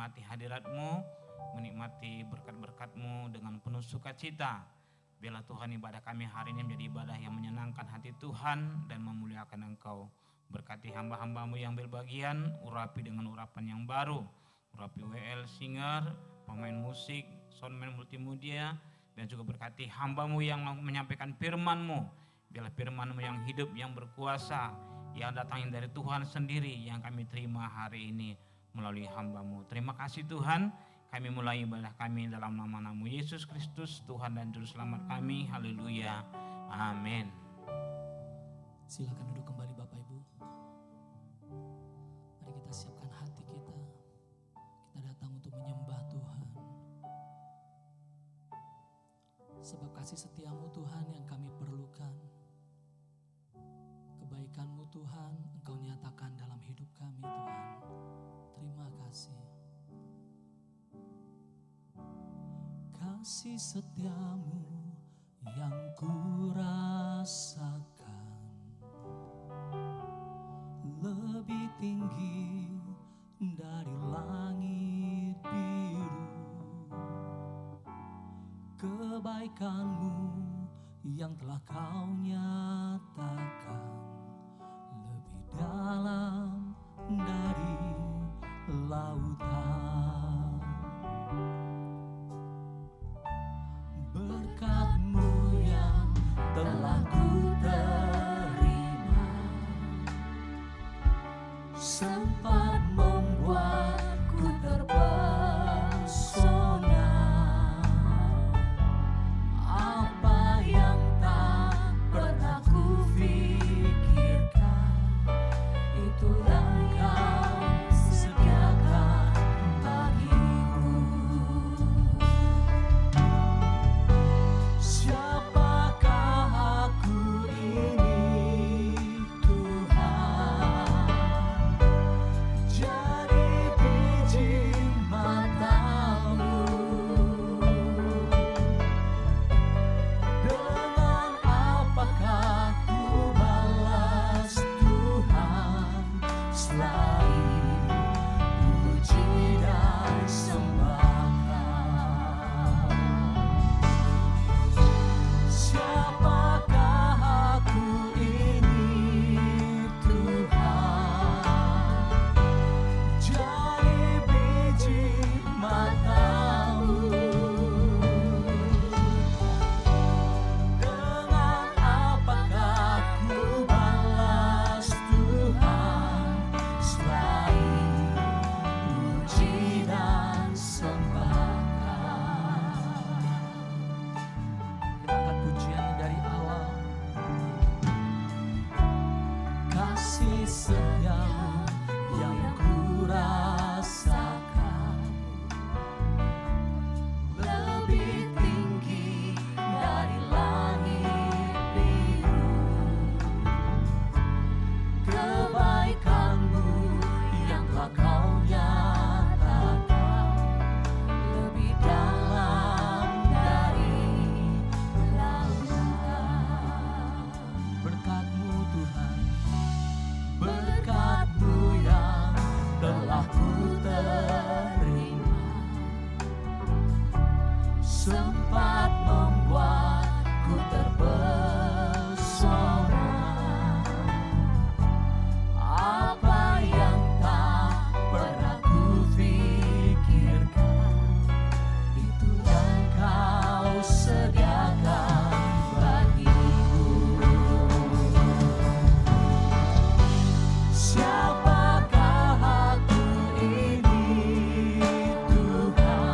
menikmati hadirat-Mu, menikmati berkat-berkat-Mu dengan penuh sukacita. Biarlah Tuhan ibadah kami hari ini menjadi ibadah yang menyenangkan hati Tuhan dan memuliakan Engkau. Berkati hamba-hamba-Mu yang berbagian, urapi dengan urapan yang baru. Urapi WL Singer, pemain musik, soundman multimedia, dan juga berkati hamba-Mu yang menyampaikan firman-Mu. Biarlah firman-Mu yang hidup, yang berkuasa, yang datangin dari Tuhan sendiri yang kami terima hari ini melalui hamba-Mu. Terima kasih Tuhan. Kami mulai ibadah kami dalam nama-Mu Yesus Kristus, Tuhan dan Juru Selamat kami. Haleluya. Amin. Silakan duduk kembali Bapak Ibu. Mari kita siapkan hati kita. Kita datang untuk menyembah Tuhan. Sebab kasih setia-Mu Tuhan yang kami perlukan. Kebaikan-Mu Tuhan Engkau nyatakan dalam hidup kami Tuhan. Terima kasih. Kasih setia-Mu yang ku rasakan lebih tinggi dari langit biru. Kebaikan-Mu yang telah Kau nyatakan lebih dalam dari lautan. Berkat-Mu yang telah ku terima sempat membuatku terpesona. Apa yang tak pernah ku pikirkan, itu yang Kau sediakan bagiku. Siapakah aku ini Tuhan? Jadi biji mata-Mu. Dengan apakah ku balas Tuhan selain puji dan sembahkan? Siapakah aku ini Tuhan? Jadi biji mata-Mu. Dengan apakah ku balas Tuhan selain puji dan sembahkan? Kita angkat pujian dari awal. Kasih setia-Mu yang ku rasakan lebih tinggi dari langit biru. Kebaikan-Mu yang telah Kau nyatakan lebih dalam dari lautan. Berkat-Mu Tuhan, berkat-Mu yang telah ku terima sempat membuatku terpesona. Apa yang tak pernah ku pikirkan, itu yang Kau sediakan bagiku. Siapakah aku ini Tuhan?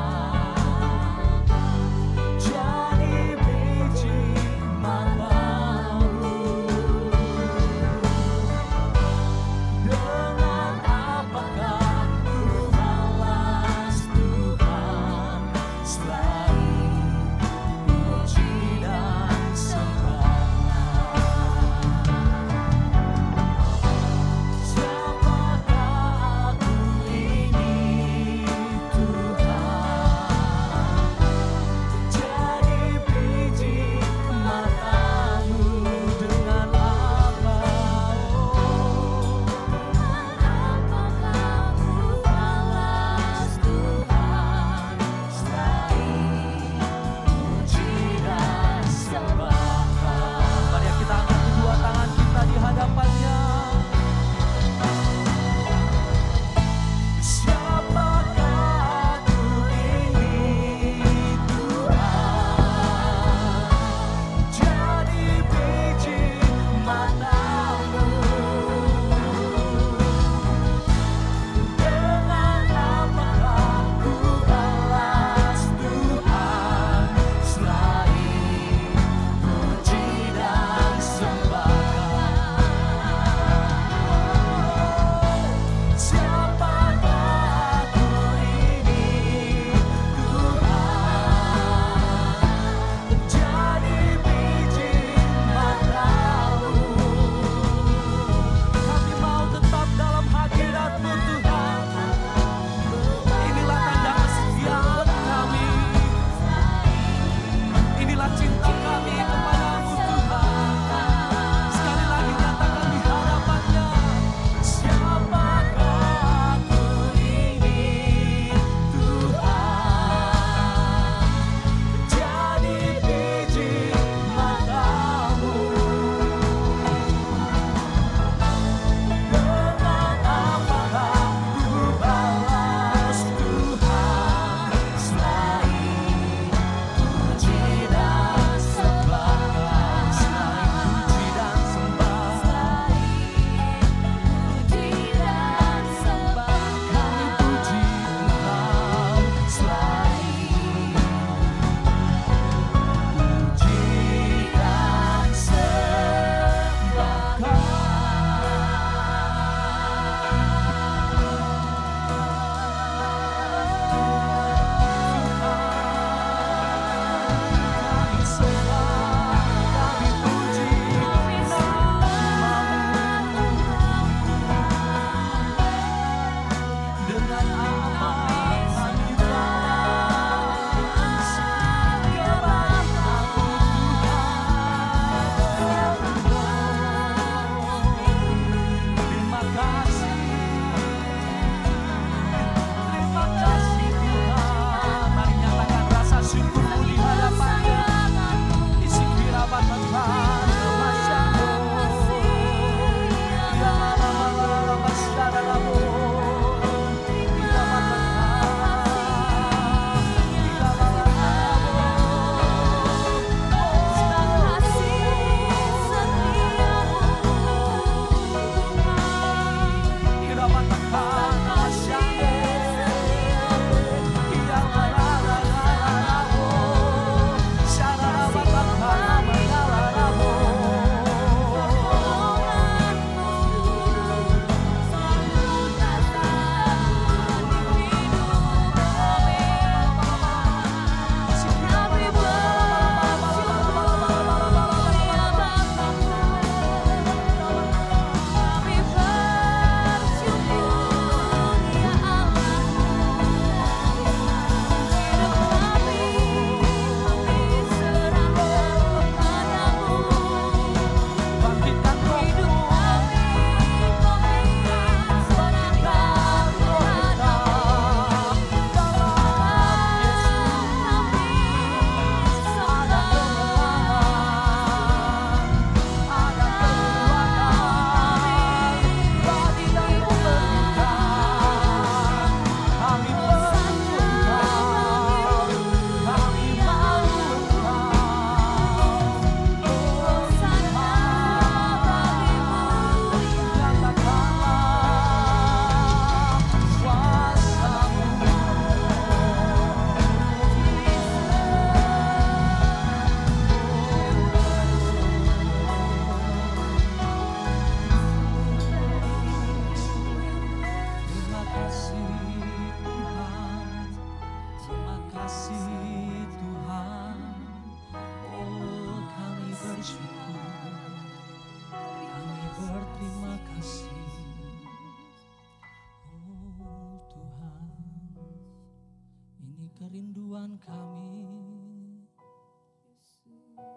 kerinduan kami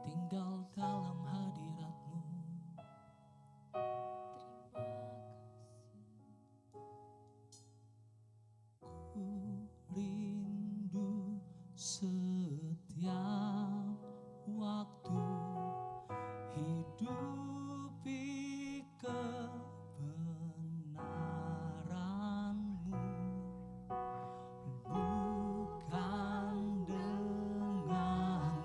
tinggal dalam hadirat-Mu. Ku rindu setiap waktu hidupi kebenaran-Mu, bukan dengan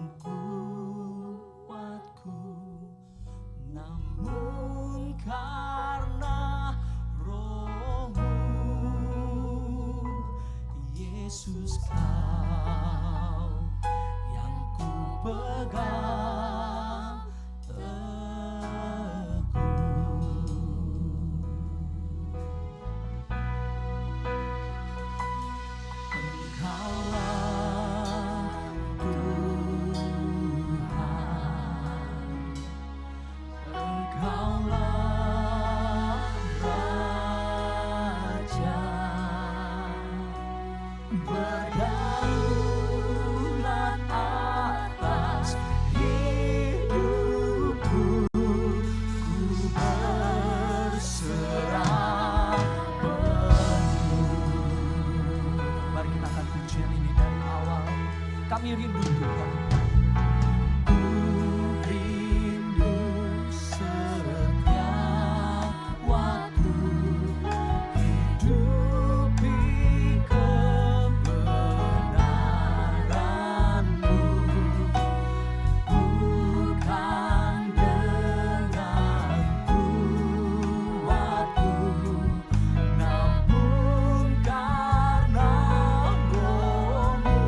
kuatku, namun karena Roh-Mu. Yesus, Kau yang ku pegang teguh. Engkaulah Tuhan, Engkaulah Raja, berdaulat atas hidupku. Ku berserah penuh. Mari kita akan pujian ini dari awal. Kami rindu Tuhan. Ku rindu setiap waktu hidupi kebenaran-Mu, bukan dengan kuatku, namun karena Roh-Mu.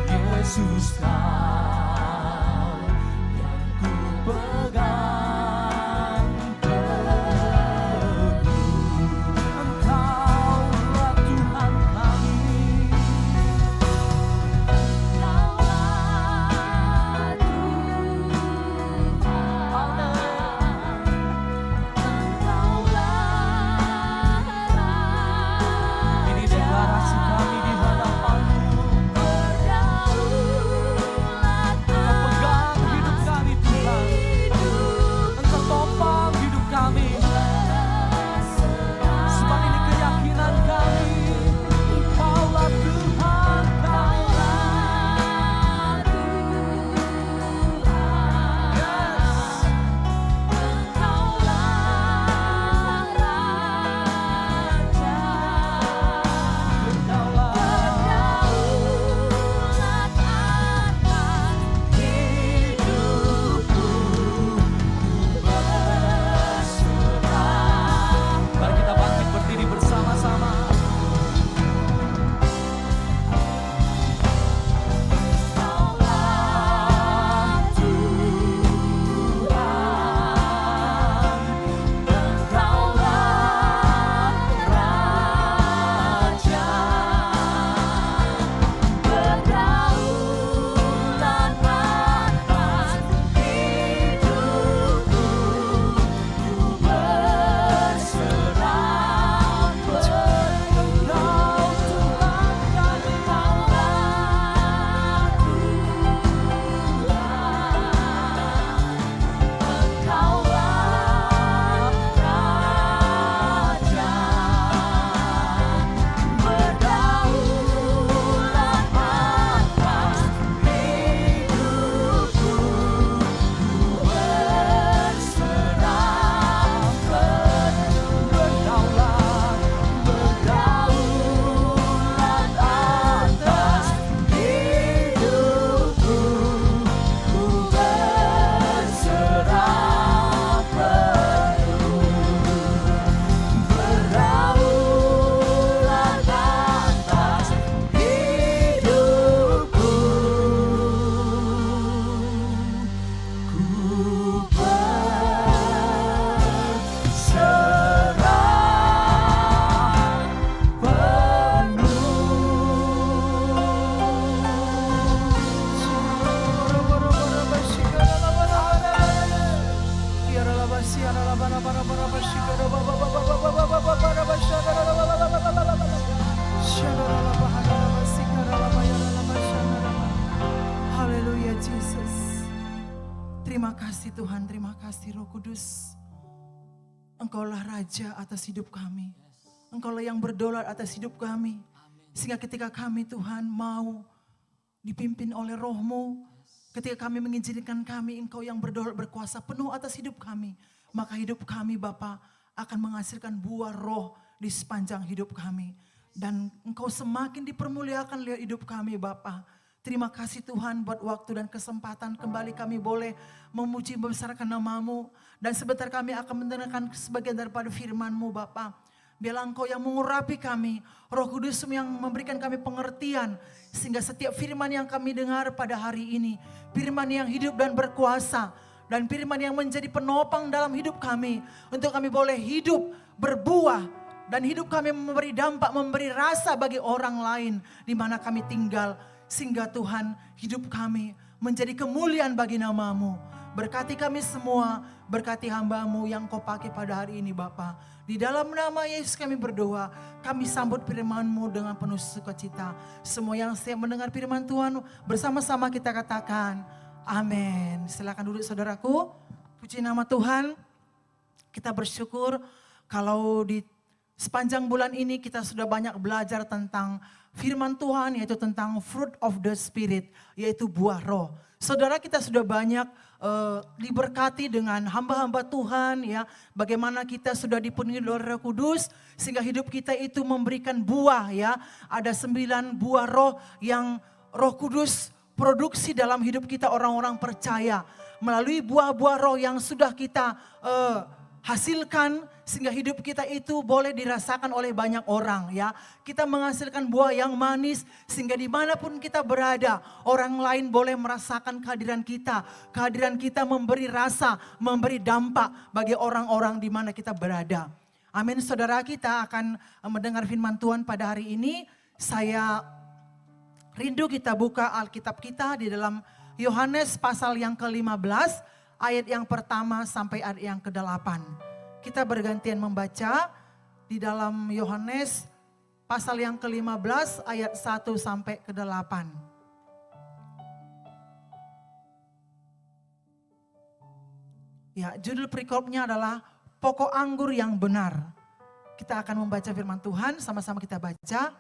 Yesus, Kau yang ku pegang teguh. Engkaulah Tuhan kami, Engkaulah Tuhan, Engkaulah Raja, kasih Tuhan, terima kasih Roh Kudus. Engkaulah Raja atas hidup kami. Engkaulah yang berdaulat atas hidup kami. Sehingga ketika kami Tuhan mau dipimpin oleh Roh-Mu, ketika kami mengizinkan kami, Engkau yang berdaulat berkuasa penuh atas hidup kami, maka hidup kami Bapa akan menghasilkan buah roh di sepanjang hidup kami. Dan Engkau semakin dipermuliakan lewat hidup kami Bapa. Terima kasih Tuhan buat waktu dan kesempatan kembali kami boleh memuji membesarkan nama-Mu. Dan sebentar kami akan mendengarkan sebagian daripada firman-Mu Bapa. Biarlah Engkau yang mengurapi kami, Roh Kudus yang memberikan kami pengertian. Sehingga setiap firman yang kami dengar pada hari ini, firman yang hidup dan berkuasa. Dan firman yang menjadi penopang dalam hidup kami. Untuk kami boleh hidup, berbuah. Dan hidup kami memberi dampak, memberi rasa bagi orang lain di mana kami tinggal. Sehingga Tuhan hidup kami menjadi kemuliaan bagi nama-Mu. Berkati kami semua, berkati hamba-Mu yang Kau pakai pada hari ini Bapa. Di dalam nama Yesus kami berdoa, kami sambut firman-Mu dengan penuh sukacita. Semua yang siap mendengar firman Tuhan bersama-sama kita katakan, amin. Silakan duduk saudaraku, puji nama Tuhan. Kita bersyukur kalau di sepanjang bulan ini kita sudah banyak belajar tentang firman Tuhan, yaitu tentang fruit of the spirit, yaitu buah roh. Saudara, kita sudah banyak diberkati dengan hamba-hamba Tuhan, ya. Bagaimana kita sudah dipenuhi oleh Roh Kudus sehingga hidup kita itu memberikan buah, ya. Ada 9 buah roh yang Roh Kudus produksi dalam hidup kita orang-orang percaya. Melalui buah-buah roh yang sudah kita hasilkan sehingga hidup kita itu boleh dirasakan oleh banyak orang, ya. Kita menghasilkan buah yang manis sehingga dimanapun kita berada orang lain boleh merasakan kehadiran kita. Kehadiran kita memberi rasa, memberi dampak bagi orang-orang di mana kita berada. Amin. Saudara, kita akan mendengar firman Tuhan pada hari ini. Saya rindu kita buka Alkitab kita di dalam Yohanes pasal yang ke-15 ayat yang pertama sampai ayat yang ke-8. Kita bergantian membaca di dalam Yohanes pasal yang ke-15 ayat 1 sampai ke-8. Ya, judul perikopnya adalah pokok anggur yang benar. Kita akan membaca firman Tuhan, sama-sama kita baca.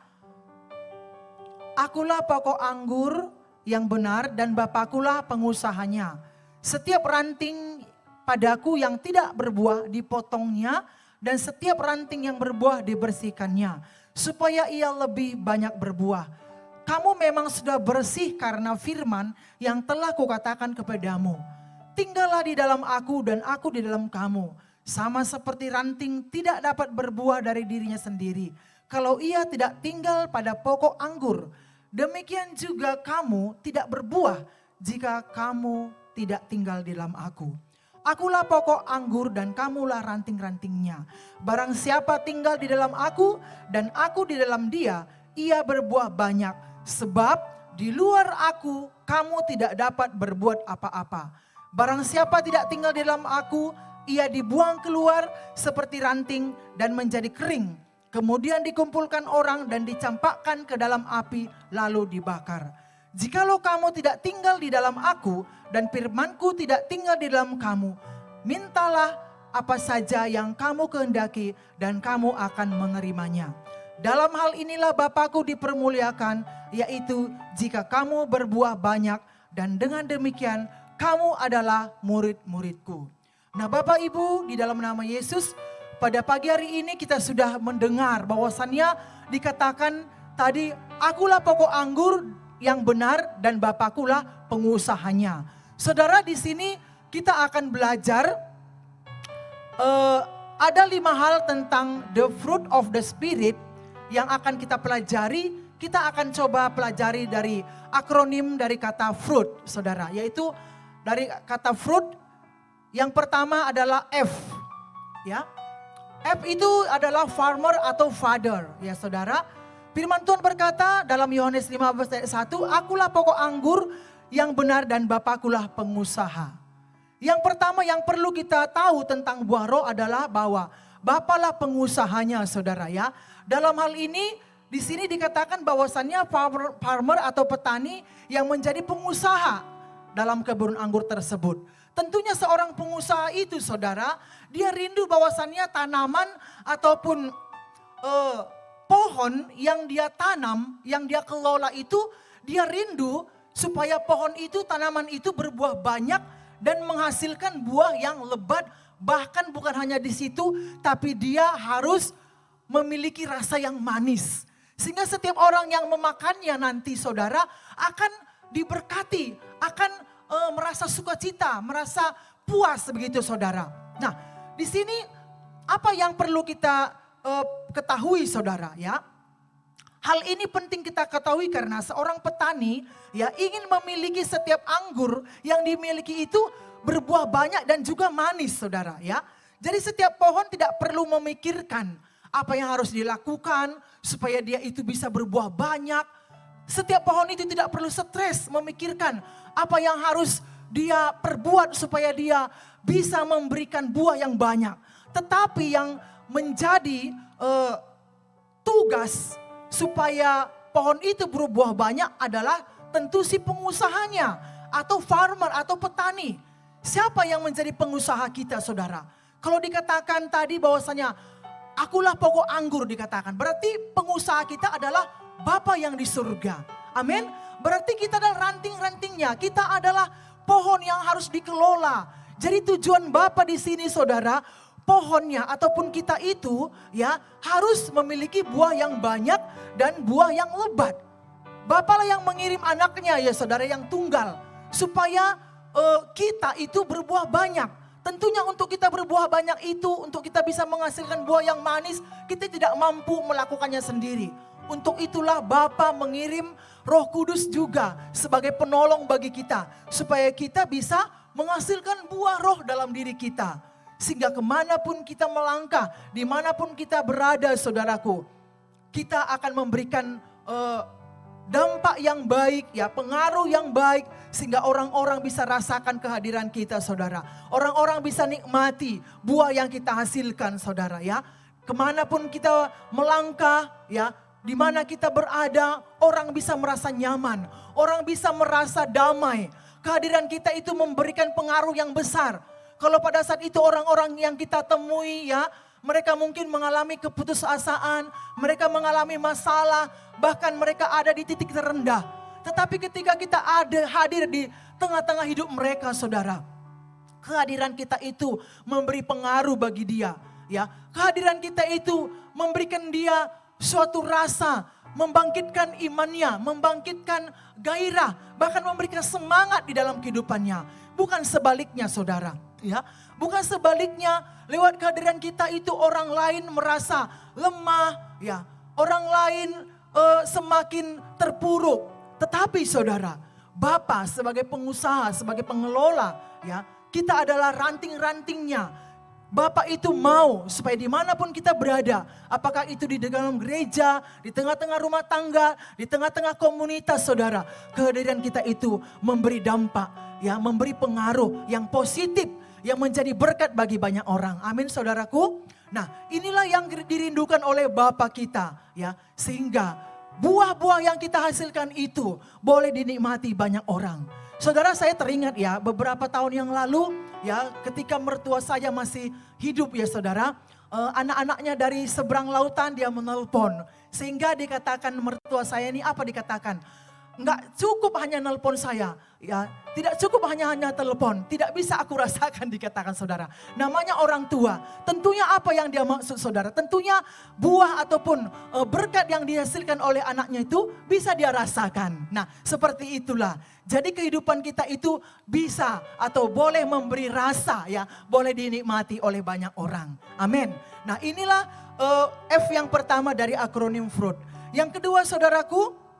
Akulah pokok anggur yang benar dan Bapakulah pengusahanya. Setiap ranting padaku yang tidak berbuah dipotongnya dan setiap ranting yang berbuah dibersihkannya supaya ia lebih banyak berbuah. Kamu memang sudah bersih karena firman yang telah kukatakan kepadamu. Tinggallah di dalam aku dan aku di dalam kamu. Sama seperti ranting tidak dapat berbuah dari dirinya sendiri kalau ia tidak tinggal pada pokok anggur. Demikian juga kamu tidak berbuah jika kamu tidak tinggal di dalam aku. Akulah pokok anggur dan kamulah ranting-rantingnya. Barang siapa tinggal di dalam aku dan aku di dalam dia, ia berbuah banyak. Sebab di luar aku kamu tidak dapat berbuat apa-apa. Barang siapa tidak tinggal di dalam aku, ia dibuang keluar seperti ranting dan menjadi kering. Kemudian dikumpulkan orang dan dicampakkan ke dalam api lalu dibakar. Jikalau kamu tidak tinggal di dalam aku dan firmanku tidak tinggal di dalam kamu, mintalah apa saja yang kamu kehendaki dan kamu akan menerimanya. Dalam hal inilah Bapakku dipermuliakan, yaitu jika kamu berbuah banyak dan dengan demikian kamu adalah murid-muridku. Nah Bapak Ibu, di dalam nama Yesus, pada pagi hari ini kita sudah mendengar bahwasannya dikatakan tadi, akulah pokok anggur yang benar dan Bapakulah pengusahanya. Saudara, di sini kita akan belajar ada 5 hal tentang the fruit of the spirit yang akan kita pelajari. Kita akan coba pelajari dari akronim dari kata fruit, saudara, yaitu dari kata fruit yang pertama adalah F, ya. F itu adalah farmer atau father, ya saudara. Firman Tuhan berkata dalam Yohanes 15 ayat 1, akulah pokok anggur yang benar dan Bapakulah pengusaha. Yang pertama yang perlu kita tahu tentang buah roh adalah bahwa Bapalah pengusahanya, saudara, ya. Dalam hal ini di sini dikatakan bahwasannya farmer atau petani yang menjadi pengusaha dalam kebun anggur tersebut. tentunya seorang pengusaha itu saudara, dia rindu bahwasannya tanaman ataupun pohon yang dia tanam, yang dia kelola itu, dia rindu supaya pohon itu, tanaman itu berbuah banyak dan menghasilkan buah yang lebat. Bahkan bukan hanya di situ, tapi dia harus memiliki rasa yang manis. Sehingga setiap orang yang memakannya nanti saudara akan diberkati, akan merasa sukacita, merasa puas begitu saudara. Nah, di sini apa yang perlu kita ketahui saudara ya? Hal ini penting kita ketahui karena seorang petani ya ingin memiliki setiap anggur yang dimiliki itu berbuah banyak dan juga manis saudara ya. Jadi setiap pohon tidak perlu memikirkan apa yang harus dilakukan supaya dia itu bisa berbuah banyak. Setiap pohon itu tidak perlu stres memikirkan apa yang harus dia perbuat supaya dia bisa memberikan buah yang banyak. Tetapi yang menjadi tugas supaya pohon itu berbuah banyak adalah tentu si pengusahanya atau farmer atau petani. Siapa yang menjadi pengusaha kita saudara? Kalau dikatakan tadi bahwasanya akulah pokok anggur dikatakan. Berarti pengusaha kita adalah Bapa yang di surga. Amin. Berarti kita adalah ranting-rantingnya. Kita adalah pohon yang harus dikelola. Jadi tujuan Bapa di sini saudara, pohonnya ataupun kita itu ya harus memiliki buah yang banyak dan buah yang lebat. Bapa lah yang mengirim anaknya ya saudara yang tunggal. Supaya kita itu berbuah banyak. Tentunya untuk kita berbuah banyak itu, untuk kita bisa menghasilkan buah yang manis, kita tidak mampu melakukannya sendiri. Untuk itulah Bapa mengirim Roh Kudus juga sebagai penolong bagi kita. Supaya kita bisa menghasilkan buah roh dalam diri kita. Sehingga kemanapun kita melangkah, dimanapun kita berada saudaraku, kita akan memberikan dampak yang baik, ya pengaruh yang baik. Sehingga orang-orang bisa rasakan kehadiran kita saudara. Orang-orang bisa nikmati buah yang kita hasilkan saudara ya. Kemanapun kita melangkah ya, di mana kita berada, orang bisa merasa nyaman. Orang bisa merasa damai. Kehadiran kita itu memberikan pengaruh yang besar. Kalau pada saat itu orang-orang yang kita temui ya, mereka mungkin mengalami keputusasaan, mereka mengalami masalah, bahkan mereka ada di titik terendah. Tetapi ketika kita hadir di tengah-tengah hidup mereka saudara, kehadiran kita itu memberi pengaruh bagi dia. Ya, kehadiran kita itu memberikan dia suatu rasa, membangkitkan imannya, membangkitkan gairah, bahkan memberikan semangat di dalam kehidupannya. Bukan sebaliknya saudara, ya. Bukan sebaliknya, lewat kehadiran kita itu orang lain merasa lemah, ya. Orang lain semakin terpuruk. Tetapi saudara, Bapa sebagai pengusaha, sebagai pengelola, ya, kita adalah ranting-rantingnya. Bapa itu mau supaya dimanapun kita berada, apakah itu di dalam gereja, di tengah-tengah rumah tangga, di tengah-tengah komunitas saudara, kehadiran kita itu memberi dampak, ya, memberi pengaruh yang positif, yang menjadi berkat bagi banyak orang. Amin saudaraku. Nah, inilah yang dirindukan oleh Bapa kita, ya, sehingga buah-buah yang kita hasilkan itu boleh dinikmati banyak orang. Saudara, saya teringat ya beberapa tahun yang lalu ya ketika mertua saya masih hidup ya saudara. Anak-anaknya dari seberang lautan dia menelpon. Sehingga dikatakan mertua saya ini apa dikatakan? Enggak cukup hanya nelpon saya, ya tidak cukup hanya telepon, tidak bisa aku rasakan dikatakan saudara. Namanya orang tua, tentunya apa yang dia maksud saudara? Tentunya buah ataupun berkat yang dihasilkan oleh anaknya itu bisa dia rasakan. Nah seperti itulah, jadi kehidupan kita itu bisa atau boleh memberi rasa ya, boleh dinikmati oleh banyak orang. Amin. Nah inilah F yang pertama dari akronim FRUIT. Yang kedua saudaraku,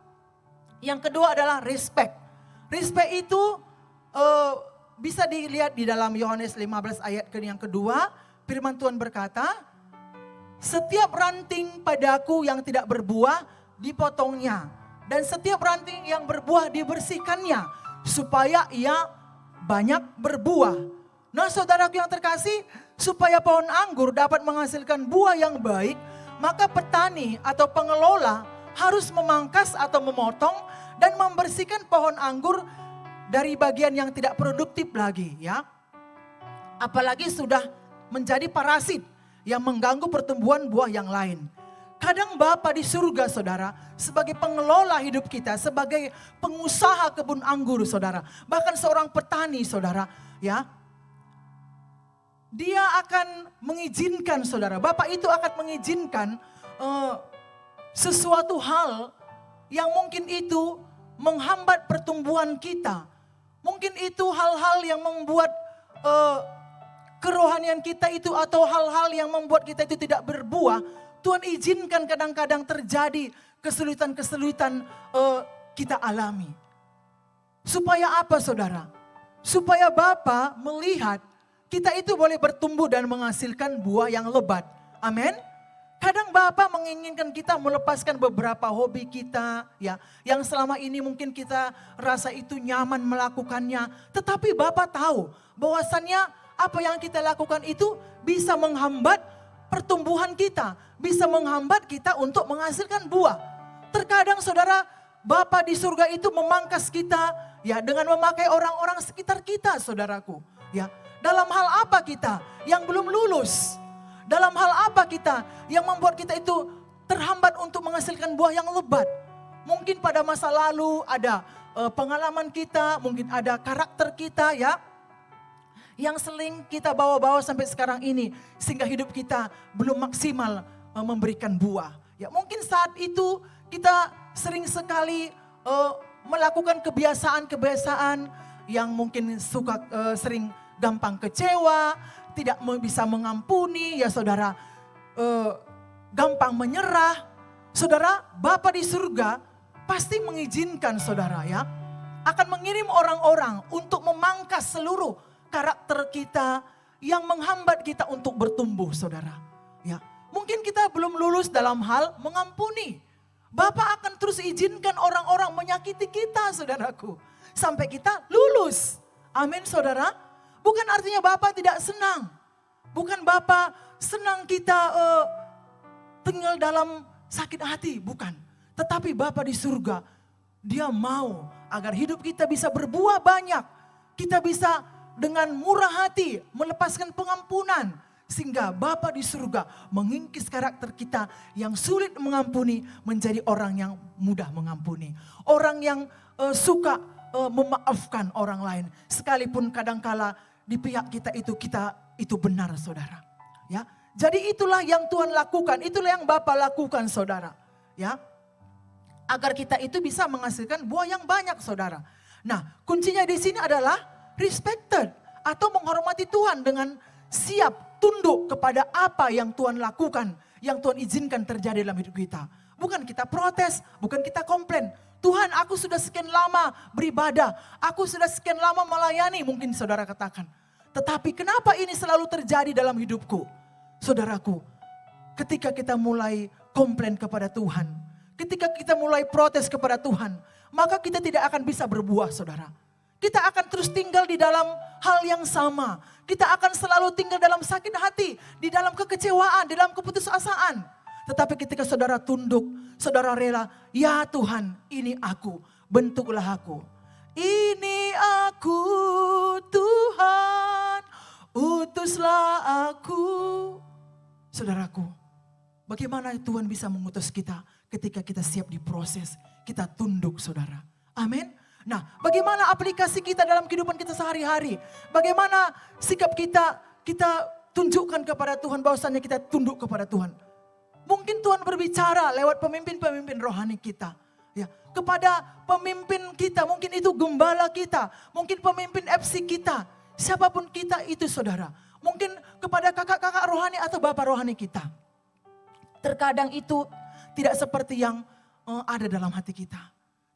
yang kedua adalah respect. Respect itu bisa dilihat di dalam Yohanes 15 ayat yang kedua. Firman Tuhan berkata, setiap ranting padaku yang tidak berbuah dipotongnya. Dan setiap ranting yang berbuah dibersihkannya. Supaya ia banyak berbuah. Nah saudaraku yang terkasih, supaya pohon anggur dapat menghasilkan buah yang baik, maka petani atau pengelola harus memangkas atau memotong dan membersihkan pohon anggur dari bagian yang tidak produktif lagi ya. Apalagi sudah menjadi parasit yang mengganggu pertumbuhan buah yang lain. Kadang Bapa di surga saudara, sebagai pengelola hidup kita, sebagai pengusaha kebun anggur saudara, bahkan seorang petani saudara, ya, dia akan mengizinkan saudara, Bapa itu akan mengizinkan sesuatu hal yang mungkin itu menghambat pertumbuhan kita. Mungkin itu hal-hal yang membuat kerohanian kita itu atau hal-hal yang membuat kita itu tidak berbuah. Tuhan izinkan kadang-kadang terjadi kesulitan-kesulitan kita alami. Supaya apa saudara? Supaya Bapa melihat kita itu boleh bertumbuh dan menghasilkan buah yang lebat. Amin. Kadang Bapa menginginkan kita melepaskan beberapa hobi kita, ya, yang selama ini mungkin kita rasa itu nyaman melakukannya. Tetapi Bapa tahu bahwasannya apa yang kita lakukan itu bisa menghambat pertumbuhan kita, bisa menghambat kita untuk menghasilkan buah. Terkadang saudara, Bapa di surga itu memangkas kita, ya, dengan memakai orang-orang sekitar kita, saudaraku, ya. Dalam hal apa kita yang belum lulus? Dalam hal apa kita yang membuat kita itu terhambat untuk menghasilkan buah yang lebat? Mungkin pada masa lalu ada pengalaman kita, mungkin ada karakter kita, ya, yang sering kita bawa-bawa sampai sekarang ini, sehingga hidup kita belum maksimal memberikan buah. Ya, mungkin saat itu kita sering sekali melakukan kebiasaan-kebiasaan yang mungkin suka sering gampang kecewa, tidak bisa mengampuni, ya saudara, gampang menyerah. Saudara, Bapa di surga pasti mengizinkan saudara, ya, akan mengirim orang-orang untuk memangkas seluruh karakter kita yang menghambat kita untuk bertumbuh, saudara. Ya, mungkin kita belum lulus dalam hal mengampuni. Bapa akan terus izinkan orang-orang menyakiti kita, saudaraku, sampai kita lulus. Amin, saudara. Bukan artinya Bapa tidak senang. Bukan Bapa senang kita tinggal dalam sakit hati, bukan. Tetapi Bapa di surga, Dia mau agar hidup kita bisa berbuah banyak. Kita bisa dengan murah hati melepaskan pengampunan. Sehingga Bapa di surga mengingkis karakter kita yang sulit mengampuni menjadi orang yang mudah mengampuni. Orang yang suka memaafkan orang lain. Sekalipun kadangkala di pihak kita itu benar, saudara. Ya, jadi itulah yang Tuhan lakukan, itulah yang Bapa lakukan, saudara. Ya, agar kita itu bisa menghasilkan buah yang banyak, saudara. Nah, kuncinya di sini adalah respected atau menghormati Tuhan dengan siap tunduk kepada apa yang Tuhan lakukan, yang Tuhan izinkan terjadi dalam hidup kita. Bukan kita protes, bukan kita komplain. Tuhan, aku sudah sekian lama beribadah, aku sudah sekian lama melayani, mungkin saudara katakan. Tetapi kenapa ini selalu terjadi dalam hidupku? Saudaraku, ketika kita mulai komplain kepada Tuhan, ketika kita mulai protes kepada Tuhan, maka kita tidak akan bisa berbuah, saudara. Kita akan terus tinggal di dalam hal yang sama. Kita akan selalu tinggal dalam sakit hati, di dalam kekecewaan, di dalam keputusasaan. Tetapi ketika saudara tunduk, saudara rela, ya Tuhan, ini aku, bentuklah aku. Ini aku Tuhan, utuslah aku. Saudaraku, bagaimana Tuhan bisa mengutus kita ketika kita siap diproses, kita tunduk, saudara. Amin. Nah, bagaimana aplikasi kita dalam kehidupan kita sehari-hari? Bagaimana sikap kita tunjukkan kepada Tuhan bahwasannya kita tunduk kepada Tuhan? Mungkin Tuhan berbicara lewat pemimpin-pemimpin rohani kita. Ya, kepada pemimpin kita, mungkin itu gembala kita, mungkin pemimpin FC kita, siapapun kita itu, saudara. Mungkin kepada kakak-kakak rohani atau bapak rohani kita. Terkadang itu tidak seperti yang ada dalam hati kita.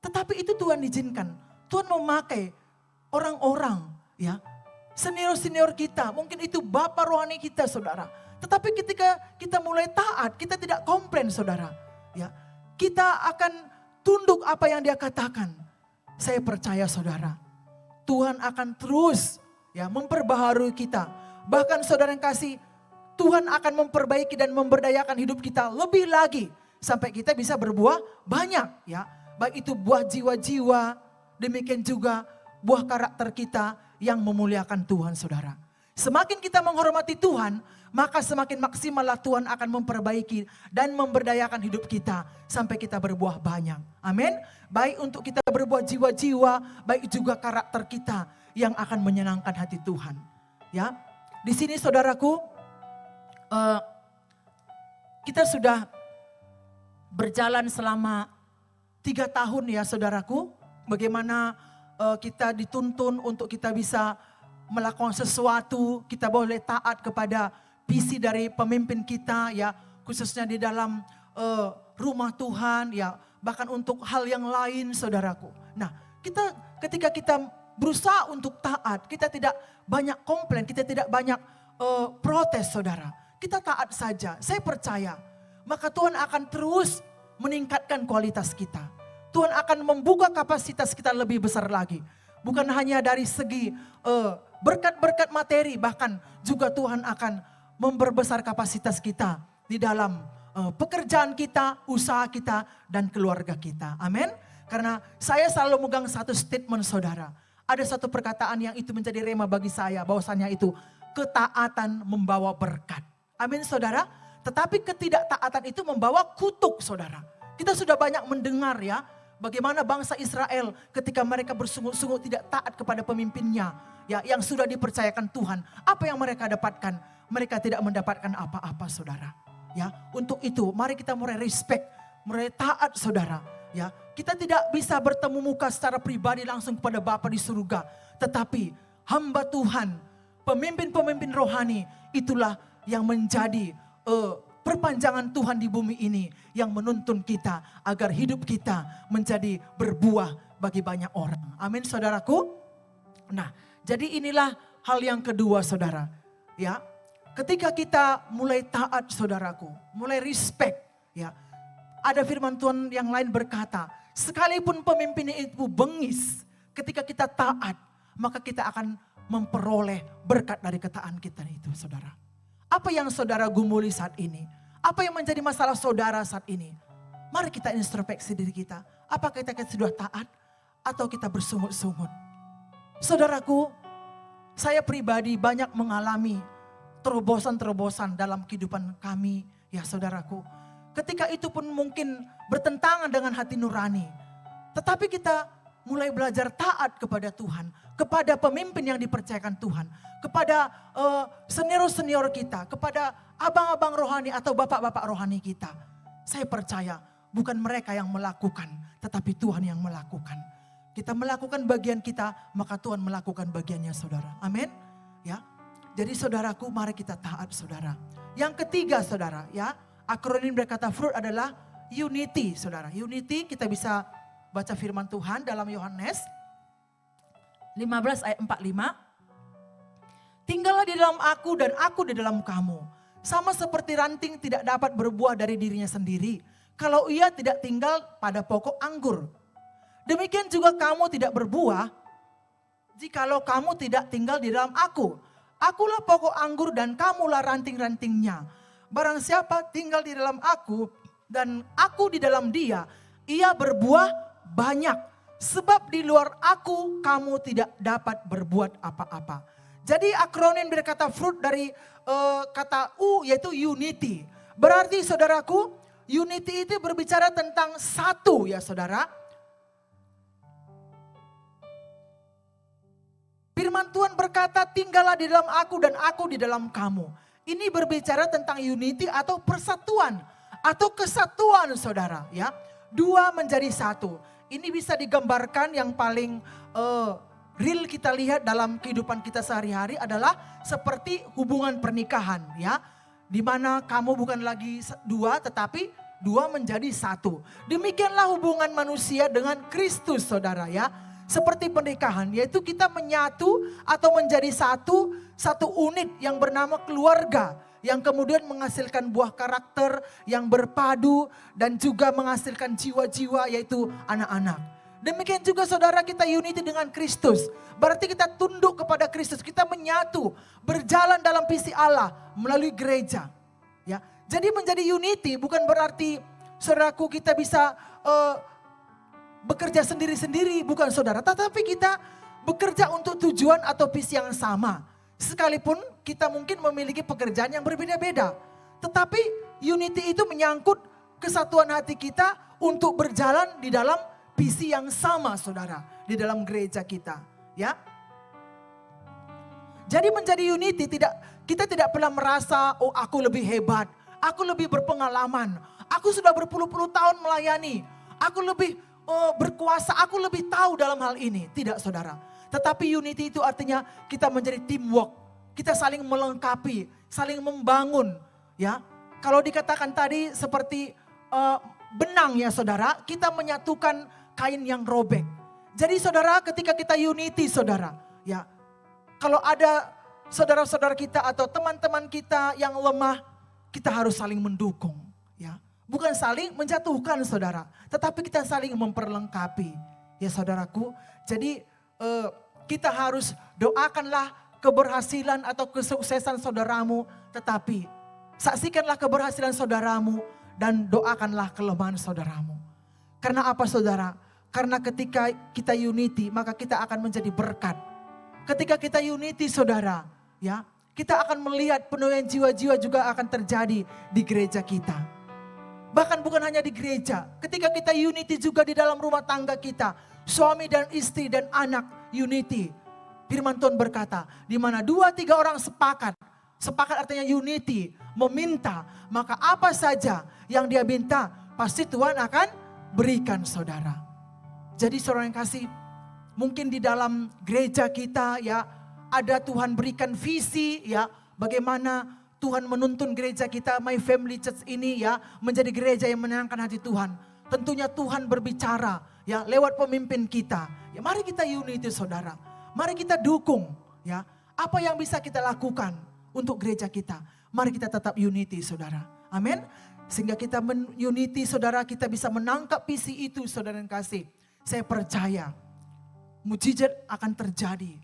Tetapi itu Tuhan izinkan. Tuhan memakai orang-orang, ya, senior-senior kita, mungkin itu bapak rohani kita, saudara. Tetapi ketika kita mulai taat, kita tidak komplain, saudara. Ya, kita akan tunduk apa yang Dia katakan. Saya percaya, saudara, Tuhan akan terus, ya, memperbaharui kita. Bahkan saudara yang kasih, Tuhan akan memperbaiki dan memberdayakan hidup kita lebih lagi sampai kita bisa berbuah banyak, ya. Baik itu buah jiwa-jiwa, demikian juga buah karakter kita yang memuliakan Tuhan, saudara. Semakin kita menghormati Tuhan, maka semakin maksimallah Tuhan akan memperbaiki dan memberdayakan hidup kita sampai kita berbuah banyak. Amin. Baik untuk kita berbuah jiwa-jiwa, baik juga karakter kita yang akan menyenangkan hati Tuhan. Ya, di sini saudaraku, kita sudah berjalan selama 3 tahun ya saudaraku. Bagaimana kita dituntun untuk kita bisa melakukan sesuatu, kita boleh taat kepada visi dari pemimpin kita ya, khususnya di dalam rumah Tuhan ya, bahkan untuk hal yang lain saudaraku. Nah, ketika kita berusaha untuk taat, kita tidak banyak komplain, kita tidak banyak protes saudara. Kita taat saja, saya percaya. Maka Tuhan akan terus meningkatkan kualitas kita. Tuhan akan membuka kapasitas kita lebih besar lagi. Bukan hanya dari segi berkat-berkat materi, bahkan juga Tuhan akan memperbesar kapasitas kita di dalam pekerjaan kita, usaha kita, dan keluarga kita. Amin. Karena saya selalu megang satu statement saudara. Ada satu perkataan yang itu menjadi rema bagi saya, bahwasannya itu ketaatan membawa berkat. Amin saudara. Tetapi ketidaktaatan itu membawa kutuk saudara. Kita sudah banyak mendengar ya, bagaimana bangsa Israel ketika mereka bersungguh-sungguh tidak taat kepada pemimpinnya, ya, yang sudah dipercayakan Tuhan. Apa yang mereka dapatkan? Mereka tidak mendapatkan apa-apa saudara. Ya, untuk itu mari kita mulai respect, mulai taat saudara. Ya, kita tidak bisa bertemu muka secara pribadi langsung kepada Bapa di surga, tetapi hamba Tuhan, pemimpin-pemimpin rohani, itulah yang menjadi perpanjangan Tuhan di bumi ini yang menuntun kita agar hidup kita menjadi berbuah bagi banyak orang. Amin saudaraku. Nah, jadi inilah hal yang kedua saudara. Ya, ketika kita mulai taat saudaraku, mulai respect ya. Ada firman Tuhan yang lain berkata, sekalipun pemimpin itu bengis, ketika kita taat, maka kita akan memperoleh berkat dari ketaatan kita itu saudara. Apa yang saudara gumuli saat ini? Apa yang menjadi masalah saudara saat ini? Mari kita introspeksi diri kita. Apakah kita sudah taat atau kita bersungut-sungut? Saudaraku, saya pribadi banyak mengalami terobosan-terobosan dalam kehidupan kami. Ya saudaraku, ketika itu pun mungkin bertentangan dengan hati nurani. Tetapi kita mulai belajar taat kepada Tuhan, kepada pemimpin yang dipercayakan Tuhan, kepada senior-senior kita, kepada abang-abang rohani atau bapak-bapak rohani kita. Saya percaya bukan mereka yang melakukan, tetapi Tuhan yang melakukan. Kita melakukan bagian kita, maka Tuhan melakukan bagiannya saudara. Amin. Ya. Jadi saudaraku, mari kita taat saudara. Yang ketiga saudara, ya, akronim berkata fruit adalah unity saudara. Unity kita bisa baca firman Tuhan dalam Yohanes 15 ayat 45. Tinggallah di dalam aku dan aku di dalam kamu. Sama seperti ranting tidak dapat berbuah dari dirinya sendiri, kalau ia tidak tinggal pada pokok anggur. Demikian juga kamu tidak berbuah, jikalau kamu tidak tinggal di dalam aku. Akulah pokok anggur dan kamulah ranting-rantingnya. Barang siapa tinggal di dalam aku dan aku di dalam dia, ia berbuah banyak. Sebab di luar aku kamu tidak dapat berbuat apa-apa. Jadi akronim dari kata fruit dari kata U yaitu unity. Berarti saudaraku, unity itu berbicara tentang satu ya saudara. Firman Tuhan berkata tinggallah di dalam aku dan aku di dalam kamu. Ini berbicara tentang unity atau persatuan atau kesatuan saudara ya. Dua menjadi satu. Ini bisa digambarkan yang paling real kita lihat dalam kehidupan kita sehari-hari adalah seperti hubungan pernikahan ya. Di mana kamu bukan lagi dua tetapi dua menjadi satu. Demikianlah hubungan manusia dengan Kristus saudara ya. Seperti pernikahan yaitu kita menyatu atau menjadi satu unit yang bernama keluarga. Yang kemudian menghasilkan buah karakter yang berpadu dan juga menghasilkan jiwa-jiwa yaitu anak-anak. Demikian juga saudara kita unity dengan Kristus. Berarti kita tunduk kepada Kristus. Kita menyatu, berjalan dalam visi Allah melalui gereja. Ya, jadi menjadi unity bukan berarti saudaraku kita bisa bekerja sendiri-sendiri, bukan saudara. Tetapi kita bekerja untuk tujuan atau visi yang sama. Sekalipun kita mungkin memiliki pekerjaan yang berbeda-beda. Tetapi unity itu menyangkut kesatuan hati kita untuk berjalan di dalam visi yang sama, saudara. Di dalam gereja kita, ya. Jadi menjadi unity kita tidak pernah merasa, oh aku lebih hebat, aku lebih berpengalaman, aku sudah berpuluh-puluh tahun melayani, aku lebih berkuasa, aku lebih tahu dalam hal ini. Tidak, saudara. Tetapi unity itu artinya kita menjadi teamwork, kita saling melengkapi, saling membangun, ya. Kalau dikatakan tadi seperti benang, ya saudara, kita menyatukan kain yang robek. Jadi saudara, ketika kita unity, saudara, ya, kalau ada saudara-saudara kita atau teman-teman kita yang lemah, kita harus saling mendukung, ya. Bukan saling menjatuhkan, saudara, tetapi kita saling memperlengkapi, ya saudaraku. Jadi kita harus doakanlah keberhasilan atau kesuksesan saudaramu, tetapi saksikanlah keberhasilan saudaramu dan doakanlah kelemahan saudaramu. Karena apa, saudara? Karena ketika kita unity, maka kita akan menjadi berkat. Ketika kita unity, saudara, ya, kita akan melihat penuaian jiwa-jiwa juga akan terjadi di gereja kita. Bahkan bukan hanya di gereja, ketika kita unity juga di dalam rumah tangga kita, suami dan istri dan anak unity. Firman Tuhan berkata, di mana 2-3 orang sepakat artinya unity, meminta, maka apa saja yang dia minta, pasti Tuhan akan berikan, saudara. Jadi saudara yang kasih, mungkin di dalam gereja kita, ya, ada Tuhan berikan visi, ya, bagaimana Tuhan menuntun gereja kita, My Family Church ini, ya, menjadi gereja yang menyenangkan hati Tuhan. Tentunya Tuhan berbicara, ya, lewat pemimpin kita. Ya, mari kita unity, saudara. Mari kita dukung, ya, apa yang bisa kita lakukan untuk gereja kita. Mari kita tetap unity, saudara. Amin. Sehingga kita unity, saudara, kita bisa menangkap visi itu, saudara yang kasih. Saya percaya mujizat akan terjadi.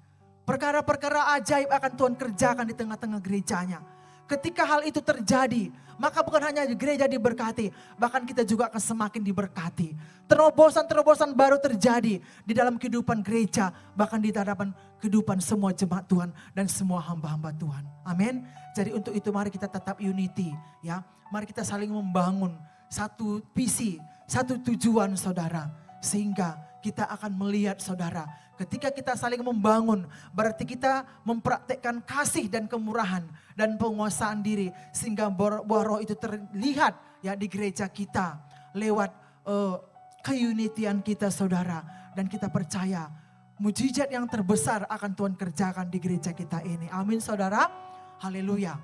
Perkara-perkara ajaib akan Tuhan kerjakan di tengah-tengah gerejanya. Ketika hal itu terjadi, maka bukan hanya gereja diberkati, bahkan kita juga akan semakin diberkati. Terobosan-terobosan baru terjadi di dalam kehidupan gereja, bahkan di hadapan kehidupan semua jemaat Tuhan dan semua hamba-hamba Tuhan. Amin. Jadi untuk itu mari kita tetap unity, ya. Mari kita saling membangun satu visi, satu tujuan, saudara. Sehingga kita akan melihat, saudara, ketika kita saling membangun, berarti kita mempraktekkan kasih dan kemurahan dan penguasaan diri. Sehingga buah roh itu terlihat, ya, di gereja kita lewat keunitian kita, saudara. Dan kita percaya mujizat yang terbesar akan Tuhan kerjakan di gereja kita ini. Amin, saudara. Haleluya.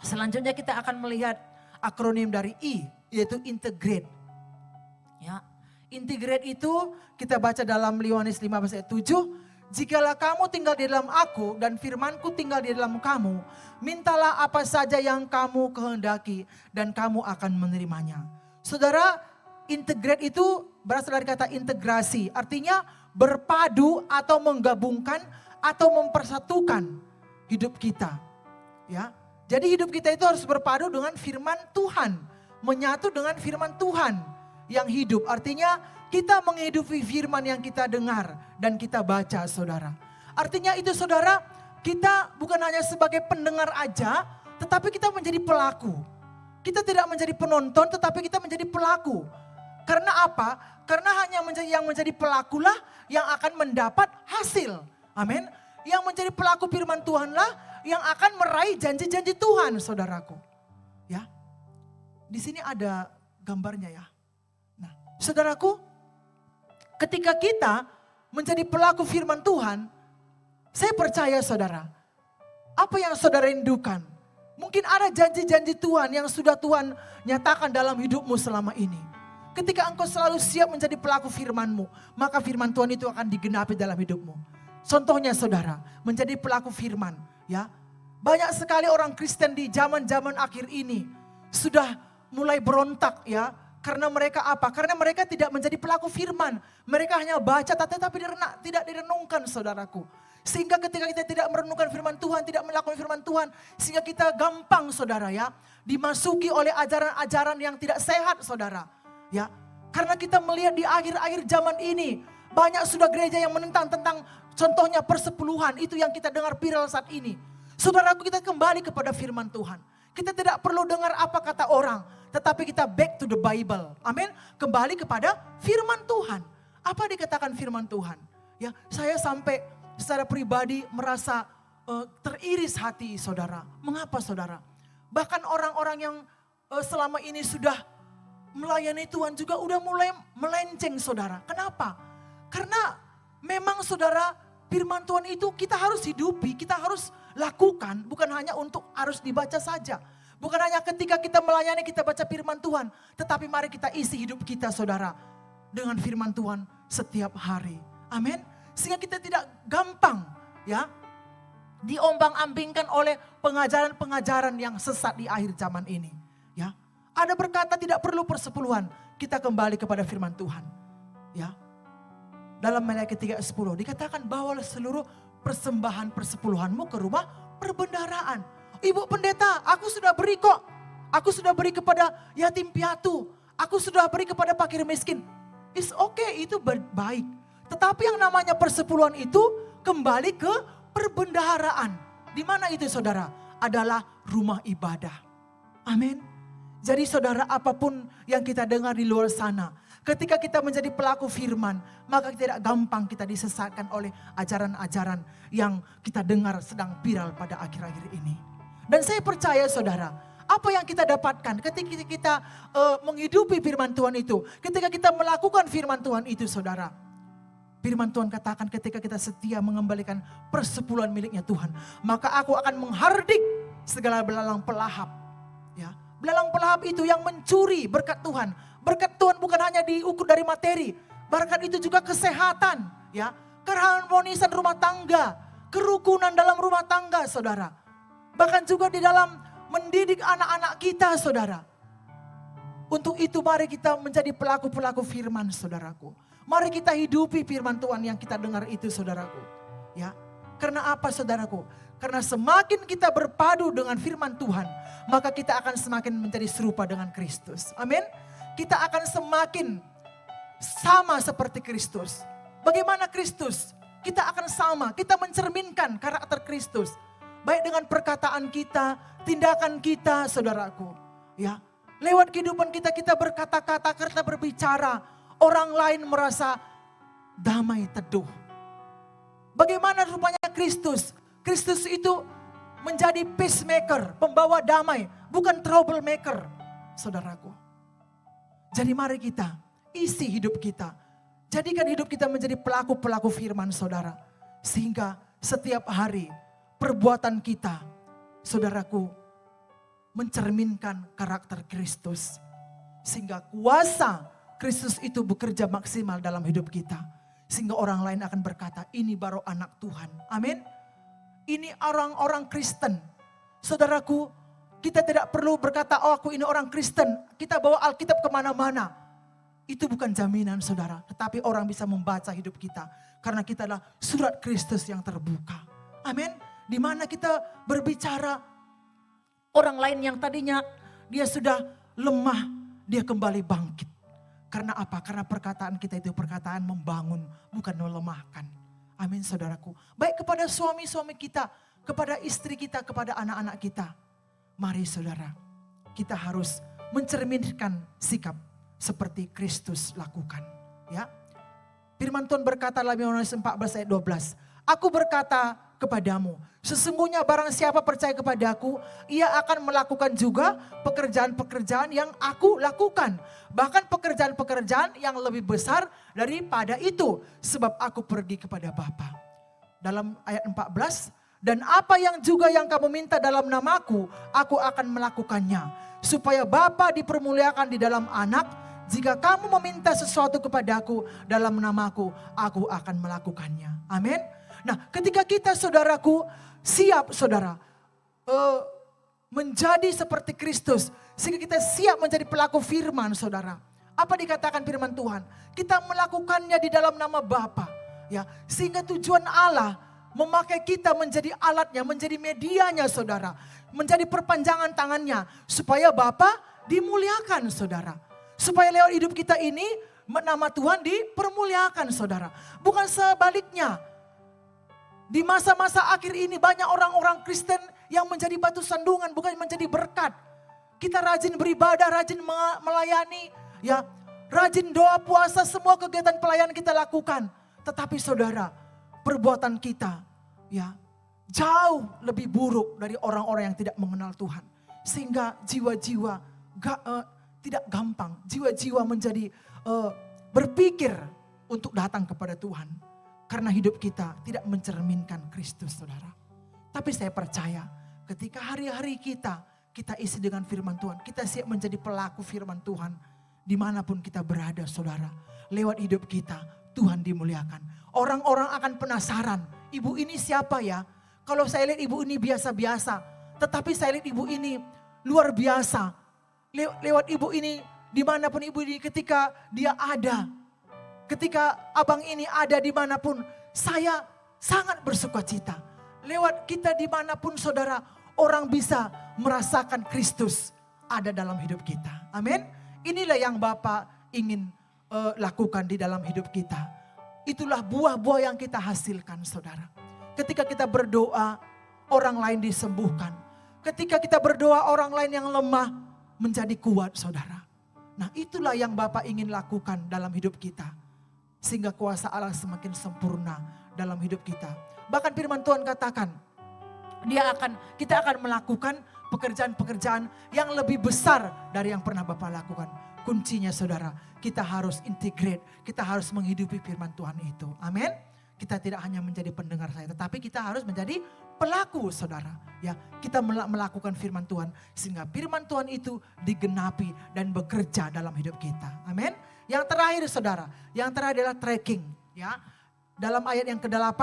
Selanjutnya kita akan melihat akronim dari I, yaitu integrate. Ya. Integrate itu kita baca dalam Yohanes 15 ayat 7. Jikalau kamu tinggal di dalam aku dan firmanku tinggal di dalam kamu, mintalah apa saja yang kamu kehendaki dan kamu akan menerimanya. Saudara, integrate itu berasal dari kata integrasi. Artinya berpadu atau menggabungkan atau mempersatukan hidup kita. Ya, jadi hidup kita itu harus berpadu dengan firman Tuhan. Menyatu dengan firman Tuhan yang hidup. Artinya kita menghidupi firman yang kita dengar dan kita baca, saudara. Artinya itu, saudara, kita bukan hanya sebagai pendengar aja, tetapi kita menjadi pelaku. Kita tidak menjadi penonton, tetapi kita menjadi pelaku. Karena apa? Karena hanya yang menjadi pelakulah yang akan mendapat hasil. Amin. Yang menjadi pelaku firman Tuhanlah yang akan meraih janji-janji Tuhan, saudaraku. Ya. Di sini ada gambarnya, ya. Saudaraku, ketika kita menjadi pelaku firman Tuhan, saya percaya, saudara, apa yang saudara rindukan, mungkin ada janji-janji Tuhan yang sudah Tuhan nyatakan dalam hidupmu selama ini. Ketika engkau selalu siap menjadi pelaku firman-Mu, maka firman Tuhan itu akan digenapi dalam hidupmu. Contohnya, saudara, menjadi pelaku firman, ya. Banyak sekali orang Kristen di zaman-zaman akhir ini sudah mulai berontak, ya. Karena mereka apa? Karena mereka tidak menjadi pelaku firman. Mereka hanya baca tetapi tidak direnungkan, saudaraku. Sehingga ketika kita tidak merenungkan firman Tuhan, tidak melakukan firman Tuhan, sehingga kita gampang, saudara, ya, dimasuki oleh ajaran-ajaran yang tidak sehat, saudara. Ya, karena kita melihat di akhir-akhir zaman ini Banyak sudah gereja yang menentang tentang contohnya persepuluhan. Itu yang kita dengar viral saat ini. Saudaraku, kita kembali kepada firman Tuhan. Kita tidak perlu dengar apa kata orang. Tetapi kita back to the Bible. Amin. Kembali kepada firman Tuhan. Apa dikatakan firman Tuhan? Ya, saya sampai secara pribadi merasa teriris hati saudara. Mengapa saudara? Bahkan orang-orang yang selama ini sudah melayani Tuhan juga udah mulai melenceng saudara. Kenapa? Karena memang saudara, firman Tuhan itu kita harus hidupi, kita harus lakukan. Bukan hanya untuk harus dibaca saja. Bukan hanya ketika kita melayani kita baca firman Tuhan. Tetapi mari kita isi hidup kita saudara dengan firman Tuhan setiap hari. Amin. Sehingga kita tidak gampang ya diombang-ambingkan oleh pengajaran-pengajaran yang sesat di akhir zaman ini. Ya, ada berkata tidak perlu persepuluhan. Kita kembali kepada firman Tuhan. Ya, dalam Matius 3:10 dikatakan bawalah seluruh persembahan persepuluhanmu ke rumah perbendaharaan. Ibu pendeta, aku sudah beri kok. Aku sudah beri kepada yatim piatu. Aku sudah beri kepada fakir miskin. It's okay, itu baik. Tetapi yang namanya persepuluhan itu kembali ke perbendaharaan. Di mana itu saudara? Adalah rumah ibadah. Amin. Jadi saudara, apapun yang kita dengar di luar sana, ketika kita menjadi pelaku firman, maka tidak gampang kita disesatkan oleh ajaran-ajaran yang kita dengar sedang viral pada akhir-akhir ini. Dan saya percaya saudara, apa yang kita dapatkan ketika kita menghidupi firman Tuhan itu, ketika kita melakukan firman Tuhan itu saudara. Firman Tuhan katakan ketika kita setia mengembalikan persepuluhan miliknya Tuhan, maka aku akan menghardik segala belalang pelahap. Ya, belalang pelahap itu yang mencuri berkat Tuhan. Berkat Tuhan bukan hanya diukur dari materi, berkat itu juga kesehatan, ya, keharmonisan rumah tangga, kerukunan dalam rumah tangga, saudara. Bahkan juga di dalam mendidik anak-anak kita, saudara. Untuk itu mari kita menjadi pelaku-pelaku firman, saudaraku. Mari kita hidupi firman Tuhan yang kita dengar itu, saudaraku. Ya, karena apa, saudaraku? Karena semakin kita berpadu dengan firman Tuhan, maka kita akan semakin menjadi serupa dengan Kristus. Amin. Kita akan semakin sama seperti Kristus. Bagaimana Kristus? Kita akan sama, kita mencerminkan karakter Kristus. Baik dengan perkataan kita, tindakan kita, saudaraku. Ya, lewat kehidupan kita, kita berkata-kata, kita berbicara. Orang lain merasa damai teduh. Bagaimana rupanya Kristus? Kristus itu menjadi peacemaker, pembawa damai, bukan troublemaker, saudaraku. Jadi mari kita isi hidup kita. Jadikan hidup kita menjadi pelaku-pelaku firman, saudara. Sehingga setiap hari perbuatan kita, saudaraku, mencerminkan karakter Kristus. Sehingga kuasa Kristus itu bekerja maksimal dalam hidup kita. Sehingga orang lain akan berkata, ini baru anak Tuhan. Amin. Ini orang-orang Kristen. Saudaraku, kita tidak perlu berkata, oh aku ini orang Kristen. Kita bawa Alkitab kemana-mana. Itu bukan jaminan saudara. Tetapi orang bisa membaca hidup kita. Karena kita adalah surat Kristus yang terbuka. Amin. Di mana kita berbicara, orang lain yang tadinya dia sudah lemah, dia kembali bangkit. Karena apa? Karena perkataan kita itu perkataan membangun, bukan melemahkan. Amin saudaraku. Baik kepada suami-suami kita, kepada istri kita, kepada anak-anak kita. Mari saudara, kita harus mencerminkan sikap seperti Kristus lakukan. Ya, firman Tuhan berkata dalam Yohanes 14 ayat 12. Aku berkata kepadamu, sesungguhnya barang siapa percaya kepadaku, ia akan melakukan juga pekerjaan-pekerjaan yang aku lakukan. Bahkan pekerjaan-pekerjaan yang lebih besar daripada itu. Sebab aku pergi kepada Bapa. Dalam ayat 14, dan apa yang juga yang kamu minta dalam namaku, aku akan melakukannya. Supaya Bapa dipermuliakan di dalam anak. Jika kamu meminta sesuatu kepadaku dalam namaku, aku akan melakukannya. Amin. Nah, ketika kita saudaraku siap saudara menjadi seperti Kristus, sehingga kita siap menjadi pelaku firman saudara. Apa dikatakan firman Tuhan? Kita melakukannya di dalam nama Bapa, ya, sehingga tujuan Allah memakai kita menjadi alatnya, menjadi medianya saudara, menjadi perpanjangan tangannya supaya Bapa dimuliakan saudara. Supaya lewat hidup kita ini nama Tuhan dipermuliakan saudara. Bukan sebaliknya. Di masa-masa akhir ini banyak orang-orang Kristen yang menjadi batu sandungan, bukan menjadi berkat. Kita rajin beribadah, rajin melayani, ya, rajin doa, puasa, semua kegiatan pelayanan kita lakukan. Tetapi saudara, perbuatan kita ya jauh lebih buruk dari orang-orang yang tidak mengenal Tuhan. Sehingga jiwa-jiwa tidak gampang, jiwa-jiwa menjadi berpikir untuk datang kepada Tuhan. Karena hidup kita tidak mencerminkan Kristus saudara. Tapi saya percaya ketika hari-hari kita isi dengan firman Tuhan. Kita siap menjadi pelaku firman Tuhan. Dimanapun kita berada saudara. Lewat hidup kita Tuhan dimuliakan. Orang-orang akan penasaran. Ibu ini siapa ya? Kalau saya lihat ibu ini biasa-biasa. Tetapi saya lihat ibu ini luar biasa. Lewat ibu ini dimanapun ibu ini ketika dia ada. Ketika abang ini ada dimanapun, saya sangat bersuka cita. Lewat kita dimanapun saudara, orang bisa merasakan Kristus ada dalam hidup kita. Amin. Inilah yang Bapak ingin lakukan di dalam hidup kita. Itulah buah-buah yang kita hasilkan saudara. Ketika kita berdoa, orang lain disembuhkan. Ketika kita berdoa, orang lain yang lemah menjadi kuat saudara. Nah itulah yang Bapak ingin lakukan dalam hidup kita. Sehingga kuasa Allah semakin sempurna dalam hidup kita. Bahkan firman Tuhan katakan, kita akan melakukan pekerjaan-pekerjaan yang lebih besar dari yang pernah Bapak lakukan. Kuncinya saudara, kita harus integrate, kita harus menghidupi firman Tuhan itu. Amin. Kita tidak hanya menjadi pendengar saja, tetapi kita harus menjadi pelaku saudara. Ya, kita melakukan firman Tuhan sehingga firman Tuhan itu digenapi dan bekerja dalam hidup kita. Amin. Yang terakhir saudara, yang terakhir adalah tracking. Ya, dalam ayat yang ke-8,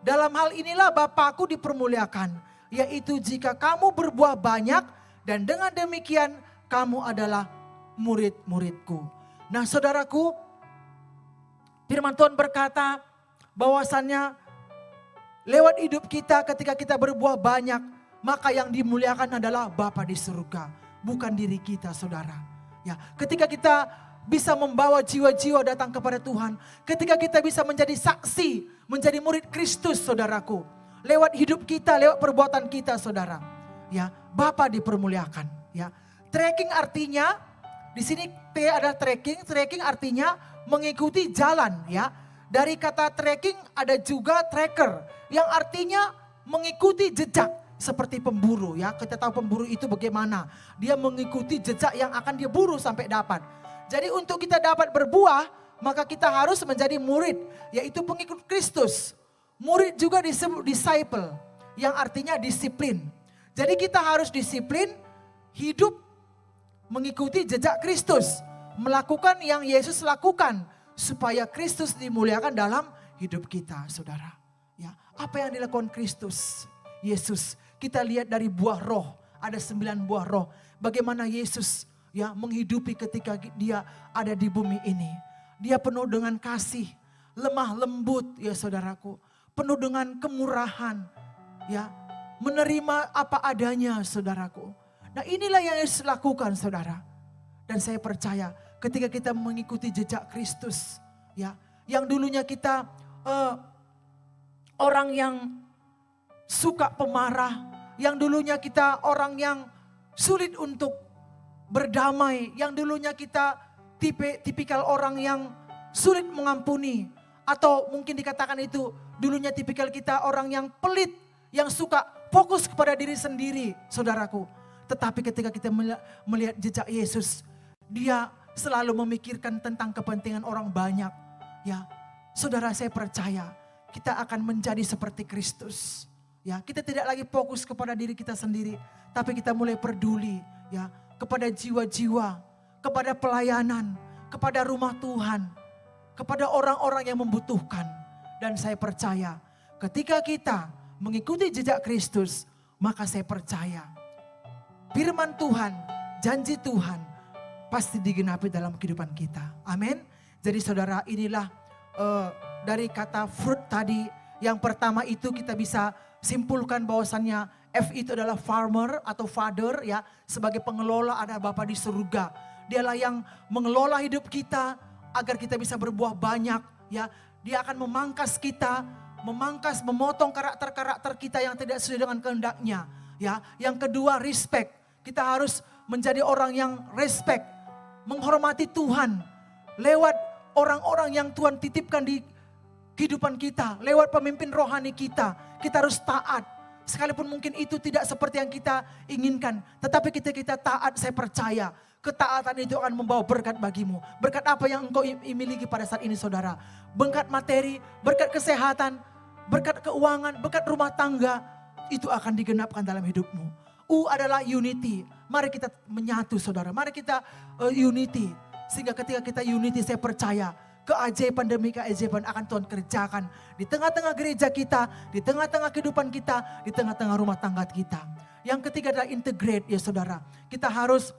dalam hal inilah Bapakku dipermuliakan, yaitu jika kamu berbuah banyak dan dengan demikian kamu adalah murid-muridku. Nah saudaraku, firman Tuhan berkata bahwasannya lewat hidup kita ketika kita berbuah banyak, maka yang dimuliakan adalah Bapa di surga, bukan diri kita saudara. Ya, ketika kita bisa membawa jiwa-jiwa datang kepada Tuhan. Ketika kita bisa menjadi saksi, menjadi murid Kristus saudaraku. Lewat hidup kita, lewat perbuatan kita saudara. Ya, Bapa dipermuliakan. Ya, tracking artinya, di sini T ada tracking artinya mengikuti jalan ya. Dari kata tracking ada juga tracker yang artinya mengikuti jejak. Seperti pemburu ya, kita tahu pemburu itu bagaimana. Dia mengikuti jejak yang akan dia buru sampai dapat. Jadi untuk kita dapat berbuah, maka kita harus menjadi murid, yaitu pengikut Kristus. Murid juga disebut disciple, yang artinya disiplin. Jadi kita harus disiplin, hidup mengikuti jejak Kristus. Melakukan yang Yesus lakukan, supaya Kristus dimuliakan dalam hidup kita, saudara. Ya, apa yang dilakukan Kristus, Yesus, kita lihat dari buah roh, ada 9 buah roh. Bagaimana Yesus ya menghidupi ketika dia ada di bumi ini. Dia penuh dengan kasih, lemah lembut ya saudaraku. Penuh dengan kemurahan ya. Menerima apa adanya saudaraku. Nah inilah yang Yesus lakukan saudara. Dan saya percaya ketika kita mengikuti jejak Kristus ya. Yang dulunya kita orang yang suka pemarah. Yang dulunya kita orang yang sulit untuk berdamai, yang dulunya kita tipikal orang yang sulit mengampuni. Atau mungkin dikatakan itu dulunya tipikal kita orang yang pelit, yang suka fokus kepada diri sendiri saudaraku. Tetapi ketika kita melihat jejak Yesus, dia selalu memikirkan tentang kepentingan orang banyak. Ya, saudara saya percaya kita akan menjadi seperti Kristus. Ya, kita tidak lagi fokus kepada diri kita sendiri, tapi kita mulai peduli ya kepada jiwa-jiwa, kepada pelayanan, kepada rumah Tuhan, kepada orang-orang yang membutuhkan. Dan saya percaya ketika kita mengikuti jejak Kristus, maka saya percaya firman Tuhan, janji Tuhan pasti digenapi dalam kehidupan kita. Amin. Jadi saudara, inilah dari kata fruit tadi, yang pertama itu kita bisa simpulkan bahwasannya F itu adalah farmer atau father ya. Sebagai pengelola ada Bapa di surga. Dialah yang mengelola hidup kita agar kita bisa berbuah banyak, ya. Dia akan memangkas kita, memotong karakter-karakter kita yang tidak sesuai dengan kehendaknya, ya. Yang kedua, respect. Kita harus menjadi orang yang respect, menghormati Tuhan lewat orang-orang yang Tuhan titipkan di kehidupan kita, lewat pemimpin rohani kita. Kita harus taat. Sekalipun mungkin itu tidak seperti yang kita inginkan. Tetapi kita taat, saya percaya ketaatan itu akan membawa berkat bagimu. Berkat apa yang engkau miliki pada saat ini saudara? Berkat materi, berkat kesehatan, berkat keuangan, berkat rumah tangga. Itu akan digenapkan dalam hidupmu. U adalah unity. Mari kita menyatu saudara. Mari kita unity. Sehingga ketika kita unity, saya percaya keajaiban demi keajaiban akan Tuhan kerjakan di tengah-tengah gereja kita, di tengah-tengah kehidupan kita, di tengah-tengah rumah tangga kita. Yang ketiga adalah integrate ya saudara. Kita harus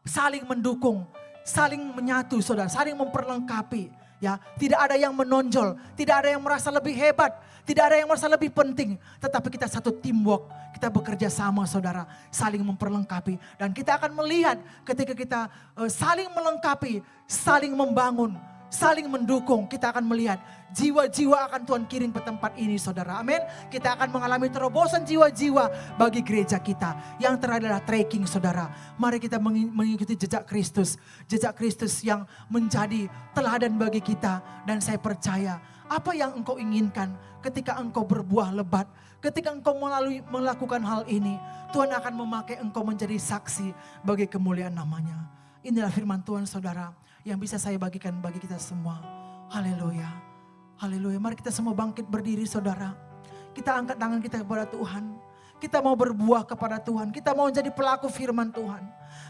saling mendukung, saling menyatu saudara, saling memperlengkapi. Ya, tidak ada yang menonjol, tidak ada yang merasa lebih hebat, tidak ada yang merasa lebih penting. Tetapi kita satu teamwork, kita bekerja sama saudara, saling memperlengkapi. Dan kita akan melihat ketika kita saling melengkapi, saling membangun, saling mendukung. Kita akan melihat jiwa-jiwa akan Tuhan kirim ke tempat ini saudara. Amin. Kita akan mengalami terobosan jiwa-jiwa bagi gereja kita. Yang terakhir adalah tracking saudara. Mari kita mengikuti jejak Kristus. Jejak Kristus yang menjadi teladan bagi kita. Dan saya percaya apa yang engkau inginkan ketika engkau berbuah lebat. Ketika engkau melakukan hal ini. Tuhan akan memakai engkau menjadi saksi bagi kemuliaan namanya. Inilah firman Tuhan saudara yang bisa saya bagikan bagi kita semua. Haleluya. Haleluya. Mari kita semua bangkit berdiri saudara. Kita angkat tangan kita kepada Tuhan. Kita mau berbuah kepada Tuhan. Kita mau jadi pelaku firman Tuhan.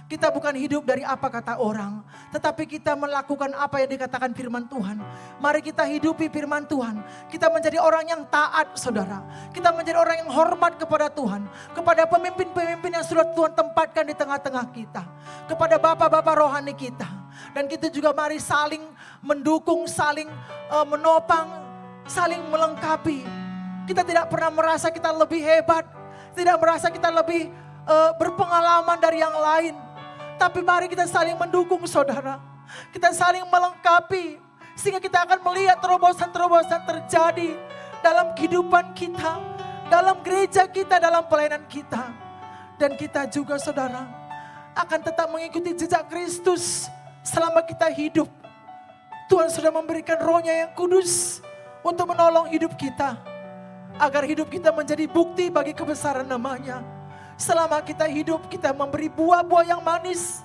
Kita bukan hidup dari apa kata orang. Tetapi kita melakukan apa yang dikatakan firman Tuhan. Mari kita hidupi firman Tuhan. Kita menjadi orang yang taat saudara. Kita menjadi orang yang hormat kepada Tuhan. Kepada pemimpin-pemimpin yang sudah Tuhan tempatkan di tengah-tengah kita. Kepada bapak-bapak rohani kita. Dan kita juga mari saling mendukung, saling menopang, saling melengkapi. Kita tidak pernah merasa kita lebih hebat. Tidak merasa kita lebih berpengalaman dari yang lain. Tapi mari kita saling mendukung saudara. Kita saling melengkapi. Sehingga kita akan melihat terobosan-terobosan terjadi dalam kehidupan kita. Dalam gereja kita, dalam pelayanan kita. Dan kita juga saudara akan tetap mengikuti jejak Kristus selama kita hidup. Tuhan sudah memberikan Roh-Nya yang kudus untuk menolong hidup kita. Agar hidup kita menjadi bukti bagi kebesaran namanya. Selama kita hidup, kita memberi buah-buah yang manis.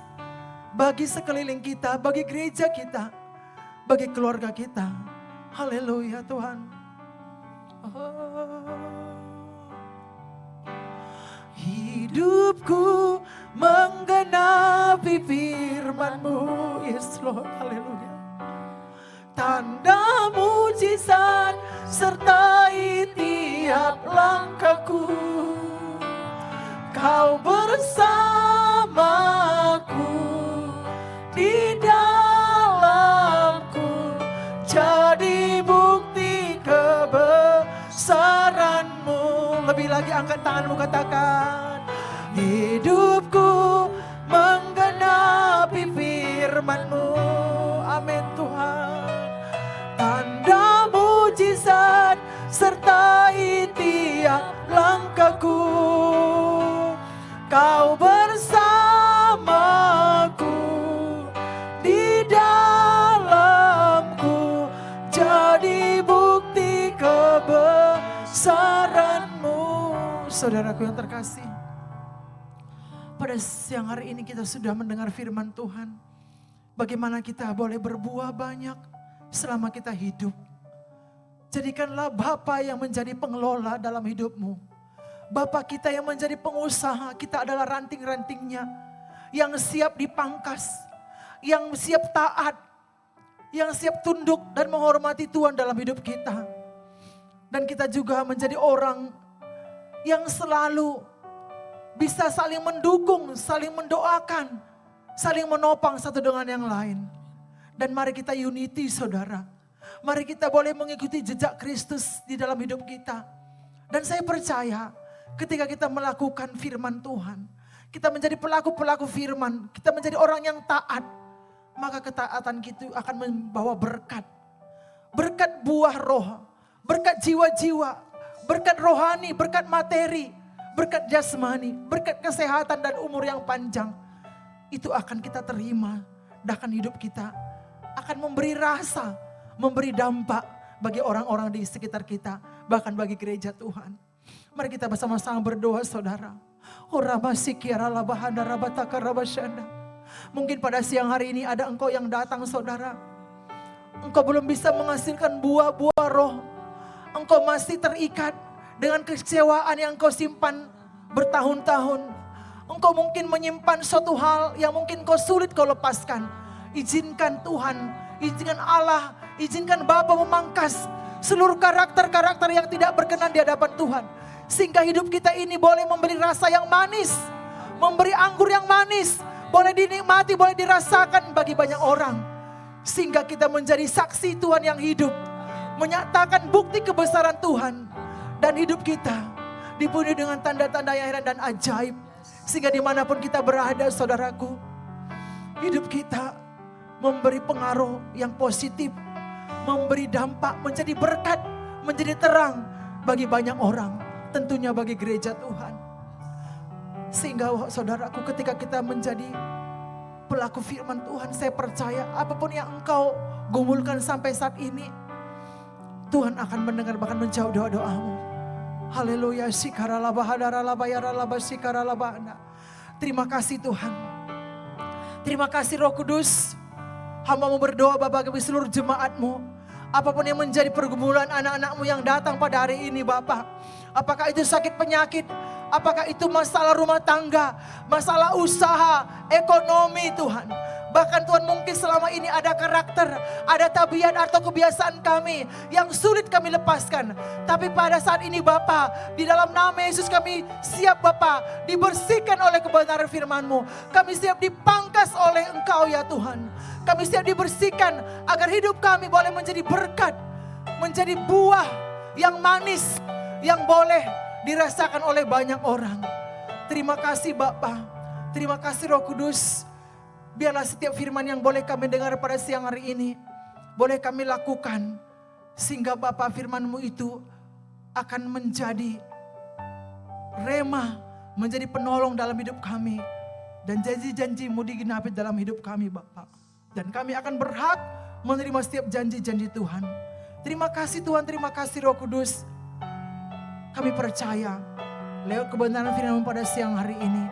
Bagi sekeliling kita, bagi gereja kita, bagi keluarga kita. Haleluya Tuhan. Hidupku menggenapi firman-Mu. Yes Lord, haleluya. Tanda mujizat sertai tiap langkahku. Kau bersamaku di dalamku, jadi bukti kebesaran-Mu. Lebih lagi angkat tanganmu katakan, hidupku menggenapi firman-Mu. Amin Tuhan. Tanda mujizat sertai tiap langkahku. Kau bersamaku di dalamku, jadi bukti kebesaran-Mu. Saudaraku yang terkasih, pada siang hari ini kita sudah mendengar firman Tuhan. Bagaimana kita boleh berbuah banyak selama kita hidup. Jadikanlah Bapa yang menjadi pengelola dalam hidupmu. Bapa kita yang menjadi pengusaha, kita adalah ranting-rantingnya. Yang siap dipangkas, yang siap taat, yang siap tunduk dan menghormati Tuhan dalam hidup kita. Dan kita juga menjadi orang yang selalu bisa saling mendukung, saling mendoakan, saling menopang satu dengan yang lain. Dan mari kita unity saudara. Mari kita boleh mengikuti jejak Kristus di dalam hidup kita. Dan saya percaya ketika kita melakukan firman Tuhan, kita menjadi pelaku-pelaku firman, kita menjadi orang yang taat, maka ketaatan itu akan membawa berkat. Berkat buah roh, berkat jiwa-jiwa, berkat rohani, berkat materi, berkat jasmani, berkat kesehatan dan umur yang panjang. Itu akan kita terima, dan hidup kita akan memberi rasa, memberi dampak bagi orang-orang di sekitar kita, bahkan bagi gereja Tuhan. Mari kita bersama-sama berdoa saudara. Mungkin pada siang hari ini ada engkau yang datang saudara. Engkau belum bisa menghasilkan buah-buah roh. Engkau masih terikat dengan kekecewaan yang engkau simpan bertahun-tahun. Engkau mungkin menyimpan suatu hal yang mungkin kau sulit kau lepaskan. Izinkan Tuhan, izinkan Allah, izinkan Bapa memangkas seluruh karakter-karakter yang tidak berkenan di hadapan Tuhan. Sehingga hidup kita ini boleh memberi rasa yang manis, memberi anggur yang manis, boleh dinikmati, boleh dirasakan bagi banyak orang. Sehingga kita menjadi saksi Tuhan yang hidup, menyatakan bukti kebesaran Tuhan. Dan hidup kita dipenuhi dengan tanda-tanda yang heran dan ajaib. Sehingga dimanapun kita berada saudaraku, hidup kita memberi pengaruh yang positif, memberi dampak, menjadi berkat, menjadi terang bagi banyak orang. Tentunya bagi gereja Tuhan. Sehingga saudaraku, ketika kita menjadi pelaku firman Tuhan, saya percaya apapun yang engkau gumulkan sampai saat ini, Tuhan akan mendengar bahkan menjawab doa-doamu. Haleluya. Terima kasih Tuhan. Terima kasih Roh Kudus. Hamba-Mu berdoa Bapak bagi seluruh jemaat-Mu. Apapun yang menjadi pergumulan anak-anak-Mu yang datang pada hari ini Bapak. Apakah itu sakit penyakit, apakah itu masalah rumah tangga, masalah usaha, ekonomi Tuhan. Bahkan Tuhan mungkin selama ini ada karakter, ada tabiat atau kebiasaan kami yang sulit kami lepaskan. Tapi pada saat ini Bapa, di dalam nama Yesus kami siap Bapa dibersihkan oleh kebenaran firman-Mu. Kami siap dipangkas oleh Engkau ya Tuhan. Kami siap dibersihkan agar hidup kami boleh menjadi berkat, menjadi buah yang manis, yang boleh dirasakan oleh banyak orang. Terima kasih Bapa, terima kasih Roh Kudus. Biarlah setiap firman yang boleh kami dengar pada siang hari ini, boleh kami lakukan. Sehingga Bapa firman-Mu itu akan menjadi rema, menjadi penolong dalam hidup kami. Dan janji-janji-Mu digenapi dalam hidup kami Bapa. Dan kami akan berhak menerima setiap janji-janji Tuhan. Terima kasih Tuhan, terima kasih Roh Kudus. Kami percaya lewat kebenaran firman-Mu pada siang hari ini,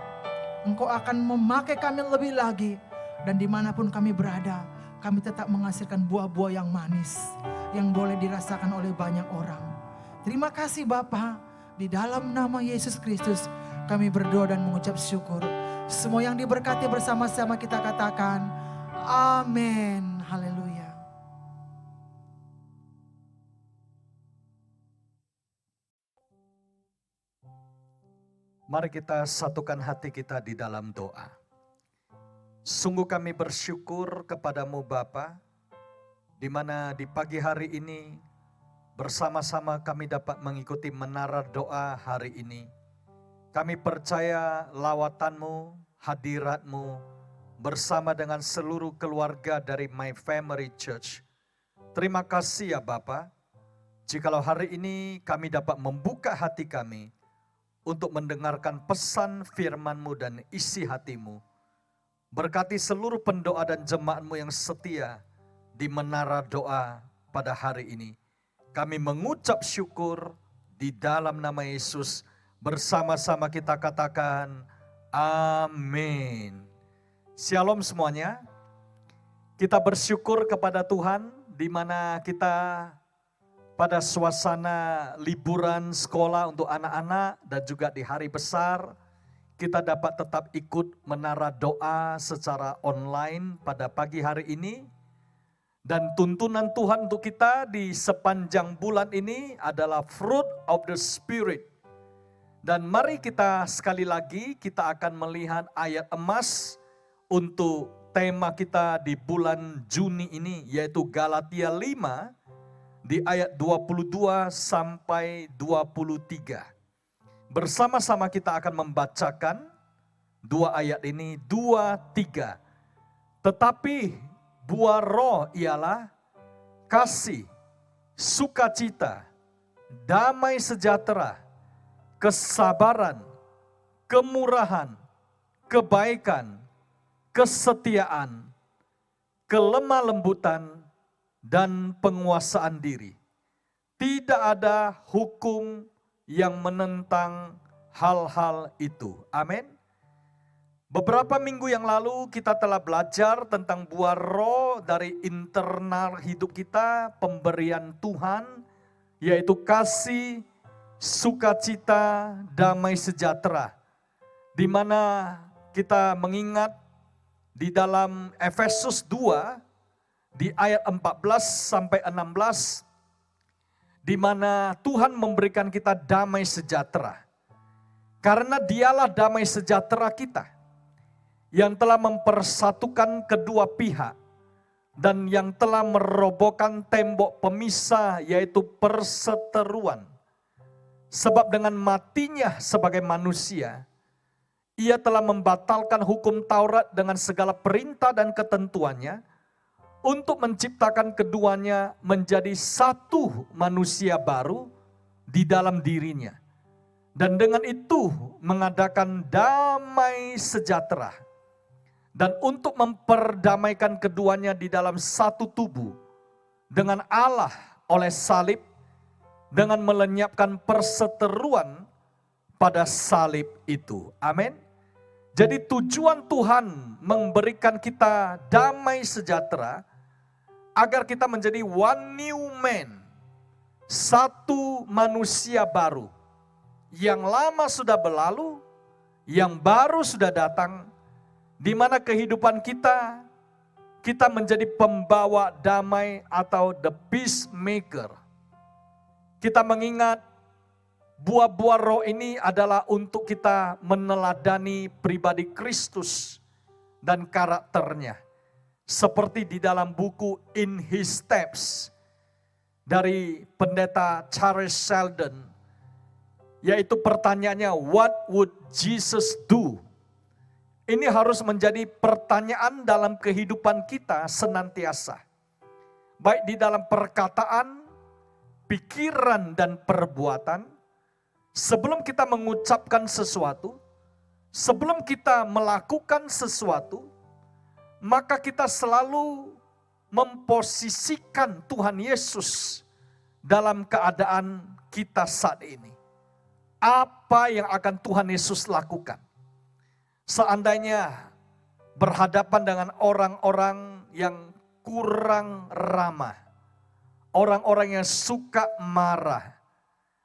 Engkau akan memakai kami lebih lagi. Dan dimanapun kami berada, kami tetap menghasilkan buah-buah yang manis, yang boleh dirasakan oleh banyak orang. Terima kasih Bapa, di dalam nama Yesus Kristus kami berdoa dan mengucap syukur. Semua yang diberkati bersama-sama kita katakan, amin. Haleluya. Mari kita satukan hati kita di dalam doa. Sungguh kami bersyukur kepadamu Bapa, di mana di pagi hari ini bersama-sama kami dapat mengikuti menara doa hari ini. Kami percaya lawatanmu, hadiratmu bersama dengan seluruh keluarga dari My Family Church. Terima kasih ya Bapa, jikalau hari ini kami dapat membuka hati kami untuk mendengarkan pesan firman-Mu dan isi hati-Mu. Berkati seluruh pendoa dan jemaat-Mu yang setia di menara doa pada hari ini. Kami mengucap syukur di dalam nama Yesus. Bersama-sama kita katakan, amin. Shalom semuanya. Kita bersyukur kepada Tuhan di mana kita pada suasana liburan sekolah untuk anak-anak dan juga di hari besar, kita dapat tetap ikut menara doa secara online pada pagi hari ini. Dan tuntunan Tuhan untuk kita di sepanjang bulan ini adalah fruit of the Spirit. Dan mari kita sekali lagi kita akan melihat ayat emas untuk tema kita di bulan Juni ini, yaitu Galatia 5 di ayat 22 sampai 23. Bersama-sama kita akan membacakan dua ayat ini, 2, 3. Tetapi buah roh ialah kasih, sukacita, damai sejahtera, kesabaran, kemurahan, kebaikan, kesetiaan, kelemah lembutan, dan penguasaan diri. Tidak ada hukum yang menentang hal-hal itu. Amin. Beberapa minggu yang lalu kita telah belajar tentang buah roh dari internal hidup kita, pemberian Tuhan, yaitu kasih, sukacita, damai sejahtera. Di mana kita mengingat di dalam Efesus 2, di ayat 14 sampai 16, di mana Tuhan memberikan kita damai sejahtera. Karena dialah damai sejahtera kita, yang telah mempersatukan kedua pihak dan yang telah merobohkan tembok pemisah, yaitu perseteruan. Sebab dengan matinya sebagai manusia, ia telah membatalkan hukum Taurat dengan segala perintah dan ketentuannya untuk menciptakan keduanya menjadi satu manusia baru di dalam dirinya. Dan dengan itu mengadakan damai sejahtera. Dan untuk memperdamaikan keduanya di dalam satu tubuh dengan Allah oleh salib, dengan melenyapkan perseteruan pada salib itu. Amin. Jadi tujuan Tuhan memberikan kita damai sejahtera agar kita menjadi one new man, satu manusia baru. Yang lama sudah berlalu, yang baru sudah datang, di mana kehidupan kita menjadi pembawa damai atau the peacemaker. Kita mengingat buah-buah roh ini adalah untuk kita meneladani pribadi Kristus dan karakternya. Seperti di dalam buku In His Steps dari pendeta Charles Sheldon, yaitu pertanyaannya, what would Jesus do? Ini harus menjadi pertanyaan dalam kehidupan kita senantiasa. Baik di dalam perkataan, pikiran, dan perbuatan. Sebelum kita mengucapkan sesuatu, sebelum kita melakukan sesuatu, maka kita selalu memposisikan Tuhan Yesus dalam keadaan kita saat ini. Apa yang akan Tuhan Yesus lakukan? Seandainya berhadapan dengan orang-orang yang kurang ramah, orang-orang yang suka marah,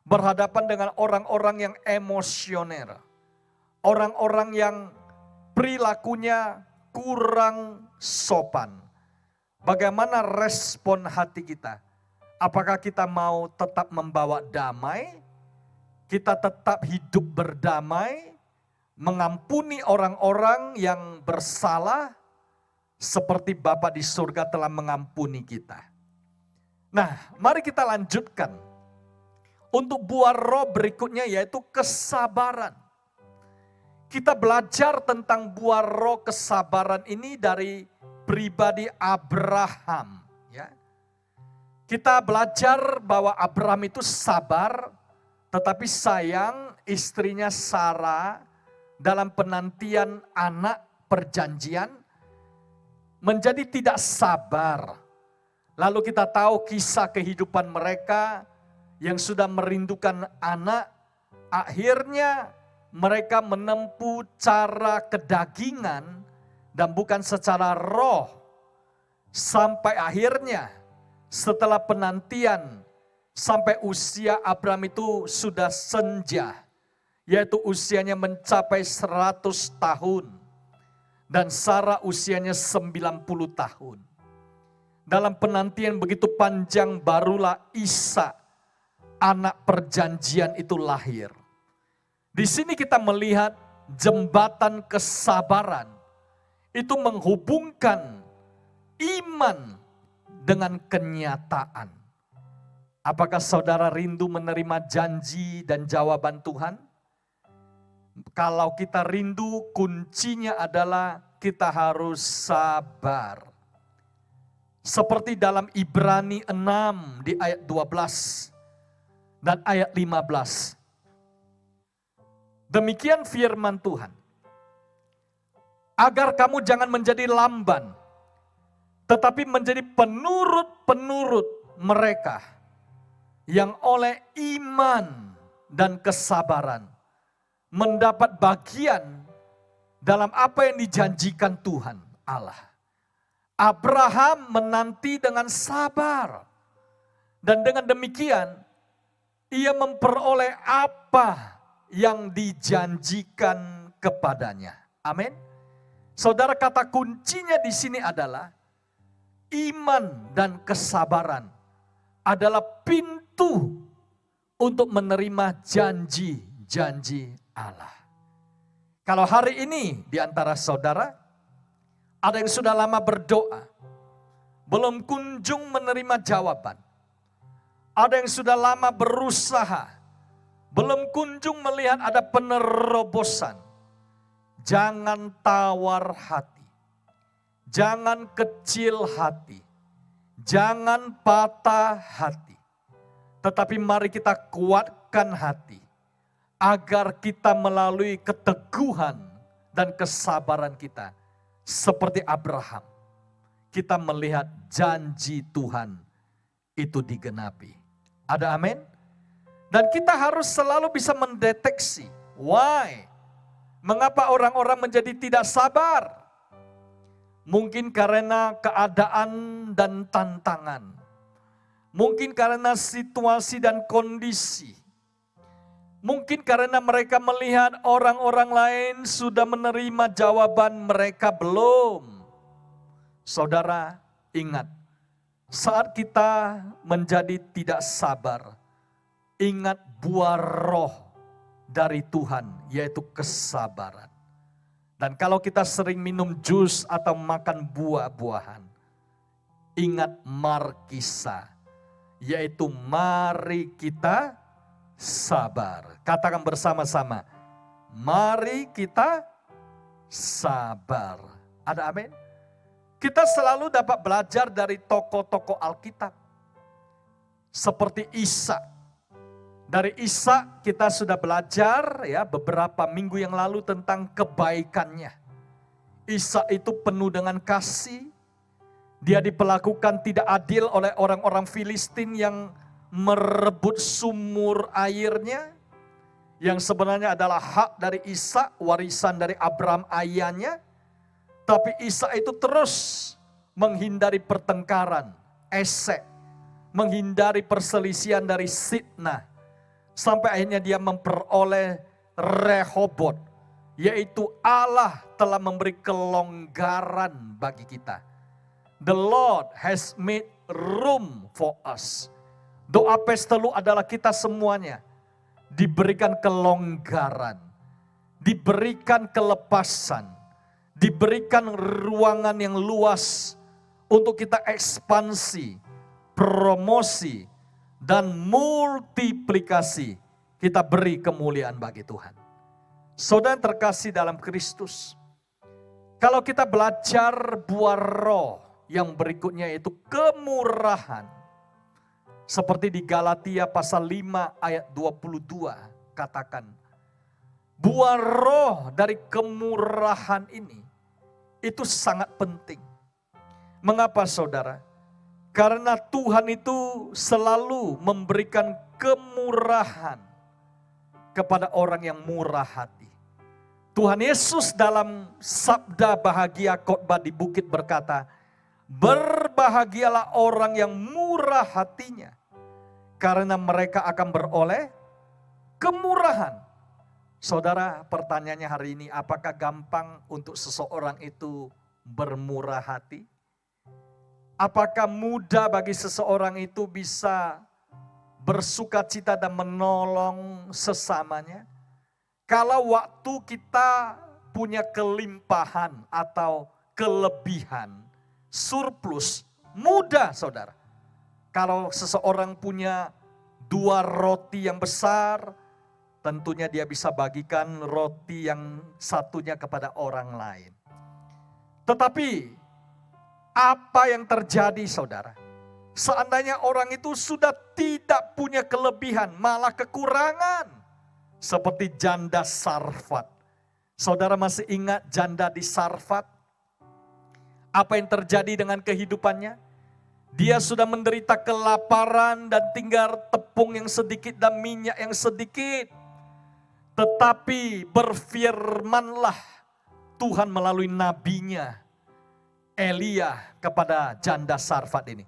berhadapan dengan orang-orang yang emosioner, orang-orang yang perilakunya kurang sopan. Bagaimana respon hati kita? Apakah kita mau tetap membawa damai? Kita tetap hidup berdamai, mengampuni orang-orang yang bersalah, seperti Bapa di surga telah mengampuni kita. Nah, mari kita lanjutkan. Untuk buah roh berikutnya yaitu kesabaran. Kita belajar tentang buah roh kesabaran ini dari pribadi Abraham. Ya. Kita belajar bahwa Abraham itu sabar, tetapi sayang istrinya Sarah dalam penantian anak perjanjian menjadi tidak sabar. Lalu kita tahu kisah kehidupan mereka yang sudah merindukan anak, akhirnya mereka menempuh cara kedagingan dan bukan secara roh. Sampai akhirnya setelah penantian sampai usia Abraham itu sudah senja, yaitu usianya mencapai 100 tahun dan Sarah usianya 90 tahun. Dalam penantian begitu panjang barulah Ishak, anak perjanjian itu lahir. Di sini kita melihat jembatan kesabaran itu menghubungkan iman dengan kenyataan. Apakah saudara rindu menerima janji dan jawaban Tuhan? Kalau kita rindu, kuncinya adalah kita harus sabar. Seperti dalam Ibrani 6 di ayat 12 dan ayat 15. Demikian firman Tuhan. Agar kamu jangan menjadi lamban, tetapi menjadi penurut-penurut mereka yang oleh iman dan kesabaran mendapat bagian dalam apa yang dijanjikan Tuhan Allah. Abraham menanti dengan sabar, dan dengan demikian ia memperoleh apa yang dijanjikan kepadanya. Amin. Saudara, kata kuncinya di sini adalah iman dan kesabaran adalah pintu untuk menerima janji-janji Allah. Kalau hari ini di antara saudara ada yang sudah lama berdoa, belum kunjung menerima jawaban. Ada yang sudah lama berusaha, belum kunjung melihat ada penerobosan. Jangan tawar hati, jangan kecil hati, jangan patah hati. Tetapi mari kita kuatkan hati, agar kita melalui keteguhan dan kesabaran kita, seperti Abraham, kita melihat janji Tuhan itu digenapi. Ada amin? Dan kita harus selalu bisa mendeteksi, why? Mengapa orang-orang menjadi tidak sabar? Mungkin karena keadaan dan tantangan. Mungkin karena situasi dan kondisi. Mungkin karena mereka melihat orang-orang lain sudah menerima jawaban, mereka belum. Saudara, ingat, saat kita menjadi tidak sabar, ingat buah roh dari Tuhan, yaitu kesabaran. Dan kalau kita sering minum jus atau makan buah-buahan, ingat markisa, yaitu mari kita sabar. Katakan bersama-sama, mari kita sabar. Ada amin? Kita selalu dapat belajar dari tokoh-tokoh Alkitab. Seperti Ishak. Dari Ishak kita sudah belajar ya beberapa minggu yang lalu tentang kebaikannya. Ishak itu penuh dengan kasih. Dia diperlakukan tidak adil oleh orang-orang Filistin yang merebut sumur airnya. Yang sebenarnya adalah hak dari Ishak, warisan dari Abraham ayahnya. Tapi Ishak itu terus menghindari pertengkaran, esek, menghindari perselisihan dari Sitnah. Sampai akhirnya dia memperoleh Rehobot, yaitu Allah telah memberi kelonggaran bagi kita. The Lord has made room for us. Doa Pestelu adalah kita semuanya diberikan kelonggaran, diberikan kelepasan, diberikan ruangan yang luas untuk kita ekspansi, promosi, dan multiplikasi. Kita beri kemuliaan bagi Tuhan. Saudara terkasih dalam Kristus, kalau kita belajar buah roh yang berikutnya, yaitu kemurahan. Seperti di Galatia pasal 5 ayat 22 katakan, buah roh dari kemurahan ini itu sangat penting. Mengapa saudara? Karena Tuhan itu selalu memberikan kemurahan kepada orang yang murah hati. Tuhan Yesus dalam sabda bahagia khotbah di bukit berkata, berbahagialah orang yang murah hatinya, karena mereka akan beroleh kemurahan. Saudara, pertanyaannya hari ini, apakah gampang untuk seseorang itu bermurah hati? Apakah mudah bagi seseorang itu bisa bersuka cita dan menolong sesamanya? Kalau waktu kita punya kelimpahan atau kelebihan, surplus, mudah saudara. Kalau seseorang punya 2 roti yang besar, tentunya dia bisa bagikan roti yang satunya kepada orang lain. Tetapi apa yang terjadi saudara? Seandainya orang itu sudah tidak punya kelebihan, malah kekurangan. Seperti janda Sarfat. Saudara masih ingat janda di Sarfat? Apa yang terjadi dengan kehidupannya? Dia sudah menderita kelaparan dan tinggal tepung yang sedikit dan minyak yang sedikit. Tetapi berfirmanlah Tuhan melalui nabinya Elia kepada janda Sarfat ini.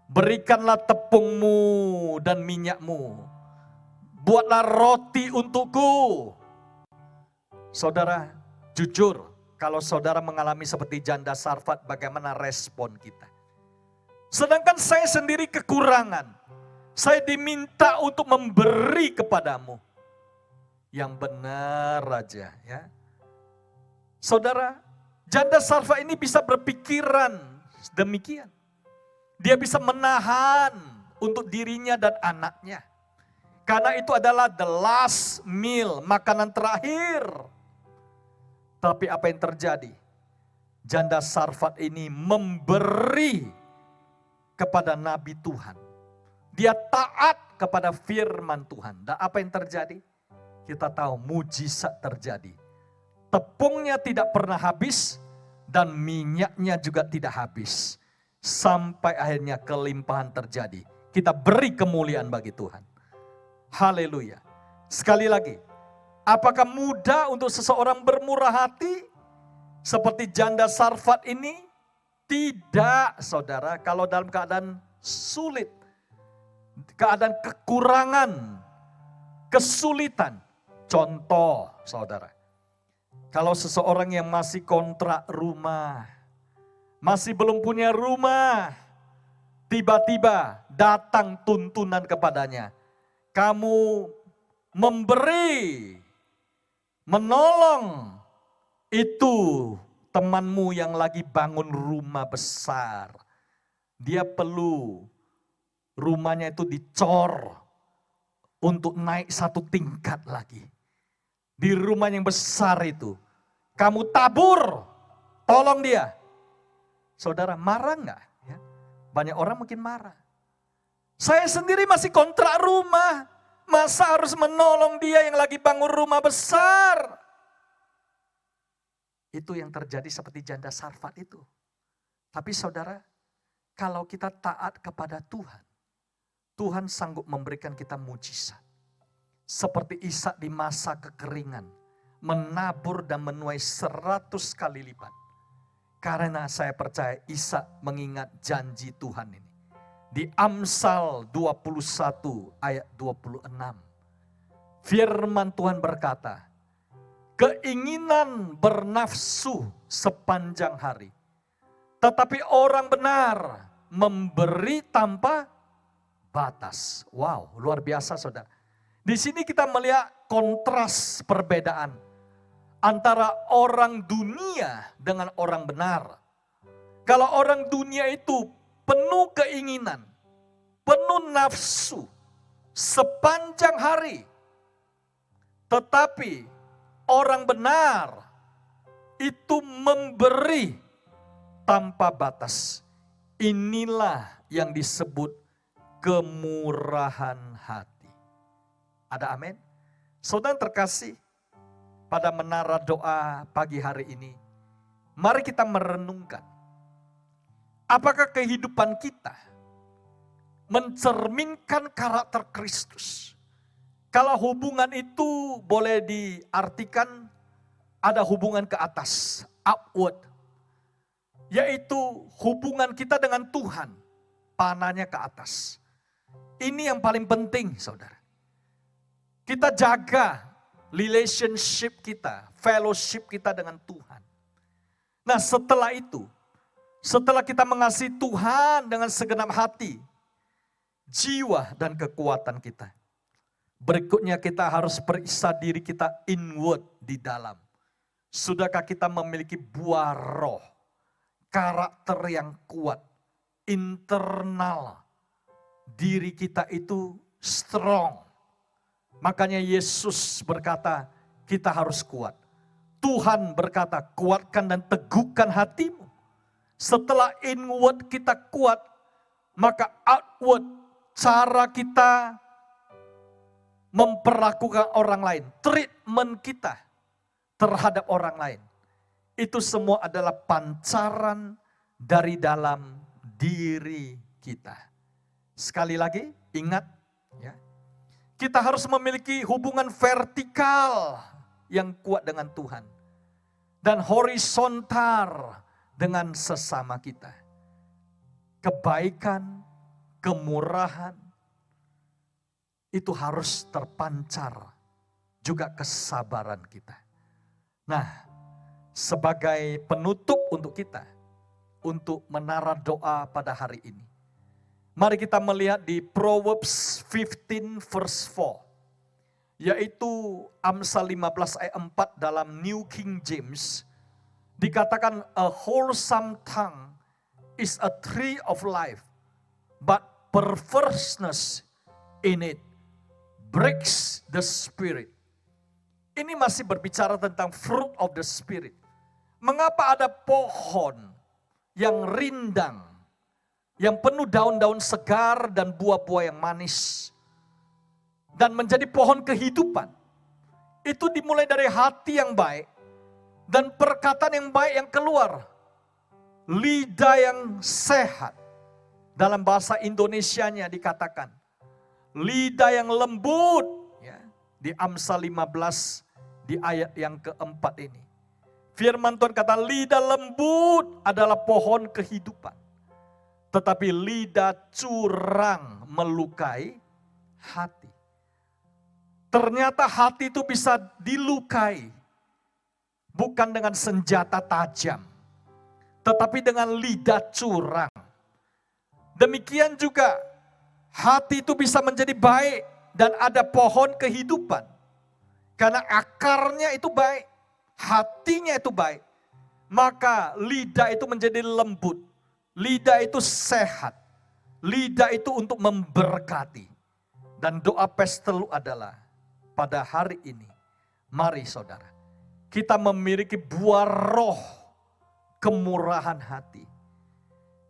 Berikanlah tepungmu dan minyakmu. Buatlah roti untukku. Saudara, jujur kalau saudara mengalami seperti janda Sarfat, bagaimana respon kita? Sedangkan saya sendiri kekurangan. Saya diminta untuk memberi kepadamu. Yang benar aja ya. Saudara, janda Sarfat ini bisa berpikiran demikian. Dia bisa menahan untuk dirinya dan anaknya. Karena itu adalah the last meal, makanan terakhir. Tapi apa yang terjadi? Janda Sarfat ini memberi kepada nabi Tuhan. Dia taat kepada firman Tuhan. Dan apa yang terjadi? Kita tahu mujizat terjadi. Tepungnya tidak pernah habis dan minyaknya juga tidak habis. Sampai akhirnya kelimpahan terjadi. Kita beri kemuliaan bagi Tuhan. Haleluya. Sekali lagi, apakah mudah untuk seseorang bermurah hati? Seperti janda Sarfat ini? Tidak, saudara. Kalau dalam keadaan sulit, keadaan kekurangan, kesulitan. Contoh, saudara. Kalau seseorang yang masih kontrak rumah, masih belum punya rumah, tiba-tiba datang tuntunan kepadanya. Kamu memberi, menolong itu temanmu yang lagi bangun rumah besar. Dia perlu rumahnya itu dicor untuk naik satu tingkat lagi. Di rumah yang besar itu, kamu tabur, tolong dia. Saudara marah enggak? Ya, banyak orang mungkin marah. Saya sendiri masih kontrak rumah, masa harus menolong dia yang lagi bangun rumah besar? Itu yang terjadi seperti janda Sarfat itu. Tapi saudara, kalau kita taat kepada Tuhan, Tuhan sanggup memberikan kita mujizat. Seperti Ishak di masa kekeringan, menabur dan menuai 100 kali lipat. Karena saya percaya Ishak mengingat janji Tuhan ini. Di Amsal 21 ayat 26. Firman Tuhan berkata, keinginan bernafsu sepanjang hari. Tetapi orang benar memberi tanpa batas. Wow, luar biasa saudara. Di sini kita melihat kontras perbedaan antara orang dunia dengan orang benar. Kalau orang dunia itu penuh keinginan, penuh nafsu sepanjang hari. Tetapi orang benar itu memberi tanpa batas. Inilah yang disebut kemurahan hati. Ada amin? Saudara terkasih, pada menara doa pagi hari ini, mari kita merenungkan. Apakah kehidupan kita mencerminkan karakter Kristus? Kalau hubungan itu boleh diartikan ada hubungan ke atas, upward. Yaitu hubungan kita dengan Tuhan, panahnya ke atas. Ini yang paling penting saudara. Kita jaga relationship kita, fellowship kita dengan Tuhan. Nah setelah itu, setelah kita mengasihi Tuhan dengan segenap hati, jiwa dan kekuatan kita. Berikutnya kita harus periksa diri kita inward di dalam. Sudahkah kita memiliki buah roh, karakter yang kuat, internal. Diri kita itu strong. Makanya Yesus berkata, kita harus kuat. Tuhan berkata, kuatkan dan teguhkan hatimu. Setelah inward kita kuat, maka outward cara kita memperlakukan orang lain, treatment kita terhadap orang lain. Itu semua adalah pancaran dari dalam diri kita. Sekali lagi, ingat ya. Kita harus memiliki hubungan vertikal yang kuat dengan Tuhan. Dan horizontal dengan sesama kita. Kebaikan, kemurahan, itu harus terpancar. Juga kesabaran kita. Nah, sebagai penutup untuk kita, untuk menara doa pada hari ini. Mari kita melihat di Proverbs 15 verse 4. Yaitu Amsal 15 ayat 4 dalam New King James. Dikatakan a wholesome tongue is a tree of life. But perverseness in it breaks the spirit. Ini masih berbicara tentang fruit of the spirit. Mengapa ada pohon yang rindang, yang penuh daun-daun segar dan buah-buah yang manis, dan menjadi pohon kehidupan? Itu dimulai dari hati yang baik, dan perkataan yang baik yang keluar. Lidah yang sehat. Dalam bahasa Indonesianya dikatakan, lidah yang lembut. Ya, di Amsal 15 di ayat yang keempat ini. Firman Tuhan kata lidah lembut adalah pohon kehidupan. Tetapi lidah curang melukai hati. Ternyata hati itu bisa dilukai. Bukan dengan senjata tajam. Tetapi dengan lidah curang. Demikian juga hati itu bisa menjadi baik. Dan ada pohon kehidupan. Karena akarnya itu baik. Hatinya itu baik. Maka lidah itu menjadi lembut. Lidah itu sehat. Lidah itu untuk memberkati. Dan doa pestelu adalah pada hari ini. Mari saudara. Kita memiliki buah roh kemurahan hati.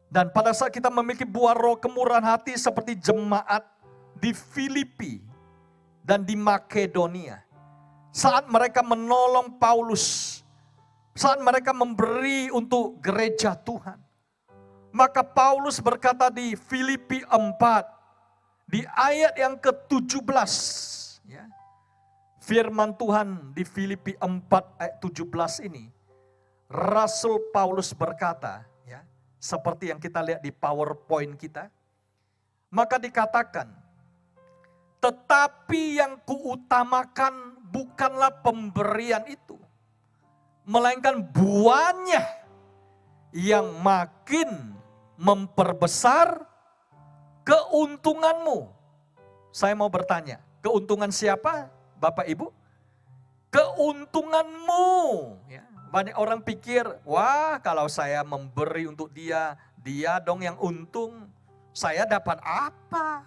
Dan pada saat kita memiliki buah roh kemurahan hati seperti jemaat di Filipi dan di Makedonia. Saat mereka menolong Paulus, saat mereka memberi untuk gereja Tuhan. Maka Paulus berkata di Filipi 4, di ayat yang ke-17. Ya, firman Tuhan di Filipi 4 ayat 17 ini. Rasul Paulus berkata, ya, seperti yang kita lihat di PowerPoint kita. Maka dikatakan, tetapi yang kuutamakan bukanlah pemberian itu. Melainkan buahnya yang makin memperbesar keuntunganmu. Saya mau bertanya, keuntungan siapa Bapak Ibu? Keuntunganmu. Ya, banyak orang pikir, wah kalau saya memberi untuk dia, dia dong yang untung. Saya dapat apa?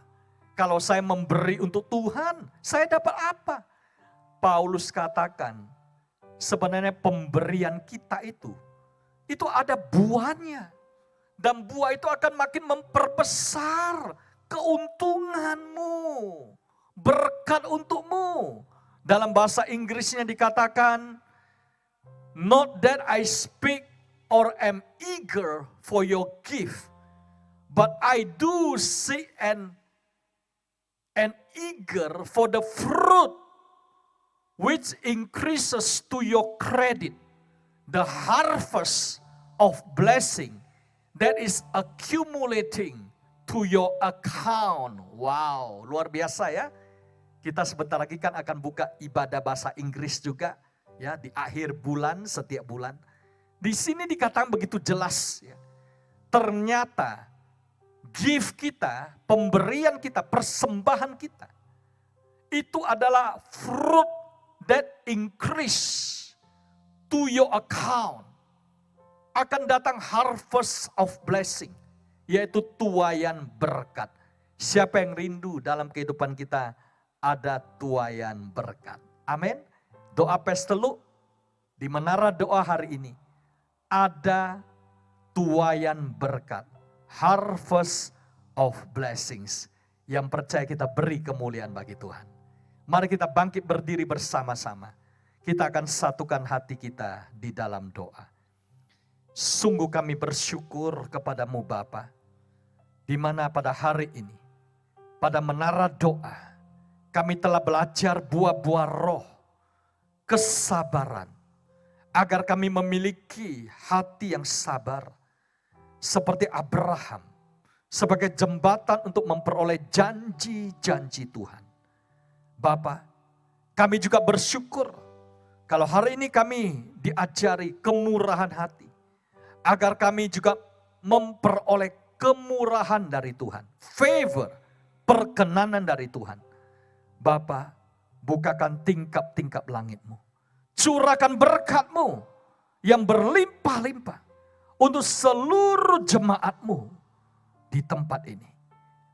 Kalau saya memberi untuk Tuhan, saya dapat apa? Paulus katakan, sebenarnya pemberian kita itu ada buahnya. Dan buah itu akan makin memperbesar keuntunganmu. Berkat untukmu. Dalam bahasa Inggrisnya dikatakan, not that I speak or am eager for your gift, but I do seek and eager for the fruit which increases to your credit, the harvest of blessing that is accumulating to your account. Wow, luar biasa ya. Kita sebentar lagi kan akan buka ibadah bahasa Inggris juga ya di akhir bulan, setiap bulan. Di sini dikatakan begitu jelas ya. Ternyata gift kita, pemberian kita, persembahan kita itu adalah fruit that increase to your account. Akan datang harvest of blessing, yaitu tuaian berkat. Siapa yang rindu dalam kehidupan kita ada tuayan berkat. Amin. Doa pestelu di menara doa hari ini. Ada tuayan berkat. Harvest of blessings. Yang percaya kita beri kemuliaan bagi Tuhan. Mari kita bangkit berdiri bersama-sama. Kita akan satukan hati kita di dalam doa. Sungguh kami bersyukur kepadamu Bapa, di mana pada hari ini, pada menara doa, kami telah belajar buah-buah roh, kesabaran, agar kami memiliki hati yang sabar, seperti Abraham, sebagai jembatan untuk memperoleh janji-janji Tuhan. Bapa, kami juga bersyukur kalau hari ini kami diajari kemurahan hati, agar kami juga memperoleh kemurahan dari Tuhan. Favor, perkenanan dari Tuhan. Bapa, bukakan tingkap-tingkap langit-Mu. Curahkan berkat-Mu yang berlimpah-limpah untuk seluruh jemaat-Mu di tempat ini.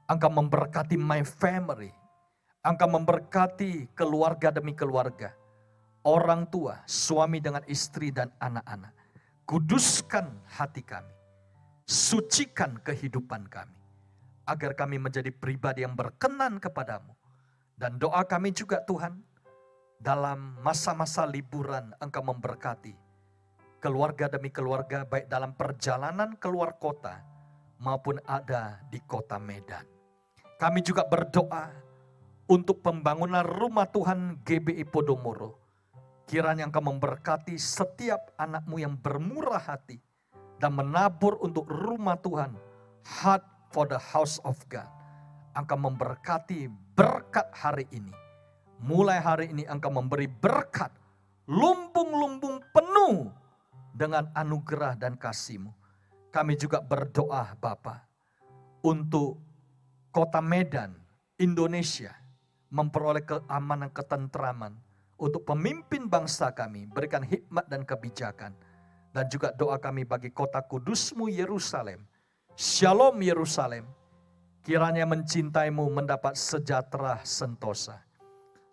Engkau memberkati my family. Engkau memberkati keluarga demi keluarga. Orang tua, suami dengan istri dan anak-anak. Kuduskan hati kami, sucikan kehidupan kami, agar kami menjadi pribadi yang berkenan kepadamu. Dan doa kami juga Tuhan, dalam masa-masa liburan Engkau memberkati keluarga demi keluarga, baik dalam perjalanan keluar kota maupun ada di kota Medan. Kami juga berdoa untuk pembangunan rumah Tuhan GBI Podomoro. Kiranya Engkau memberkati setiap anak-Mu yang bermurah hati dan menabur untuk rumah Tuhan. Heart for the house of God. Engkau memberkati berkat hari ini. Mulai hari ini Engkau memberi berkat. Lumbung-lumbung penuh dengan anugerah dan kasih-Mu. Kami juga berdoa Bapa untuk kota Medan, Indonesia. Memperoleh keamanan, ketentraman. Untuk pemimpin bangsa kami, berikan hikmat dan kebijakan. Dan juga doa kami bagi kota kudus-Mu Yerusalem. Shalom Yerusalem. Kiranya mencintai-Mu mendapat sejahtera sentosa.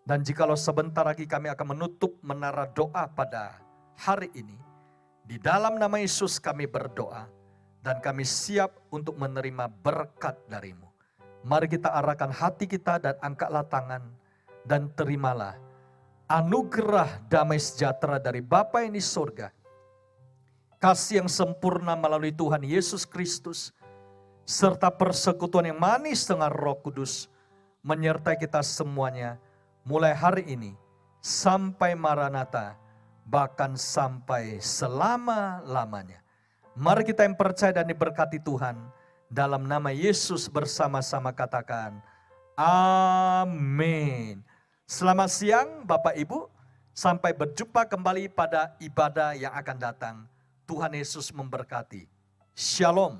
Dan jikalau sebentar lagi kami akan menutup menara doa pada hari ini. Di dalam nama Yesus kami berdoa. Dan kami siap untuk menerima berkat dari-Mu. Mari kita arahkan hati kita dan angkatlah tangan. Dan terimalah anugerah damai sejahtera dari Bapa yang di surga. Kasih yang sempurna melalui Tuhan Yesus Kristus. Serta persekutuan yang manis dengan Roh Kudus. Menyertai kita semuanya. Mulai hari ini. Sampai Maranatha. Bahkan sampai selama-lamanya. Mari kita yang percaya dan diberkati Tuhan. Dalam nama Yesus bersama-sama katakan. Amin. Selamat siang Bapak Ibu, sampai berjumpa kembali pada ibadah yang akan datang. Tuhan Yesus memberkati. Shalom.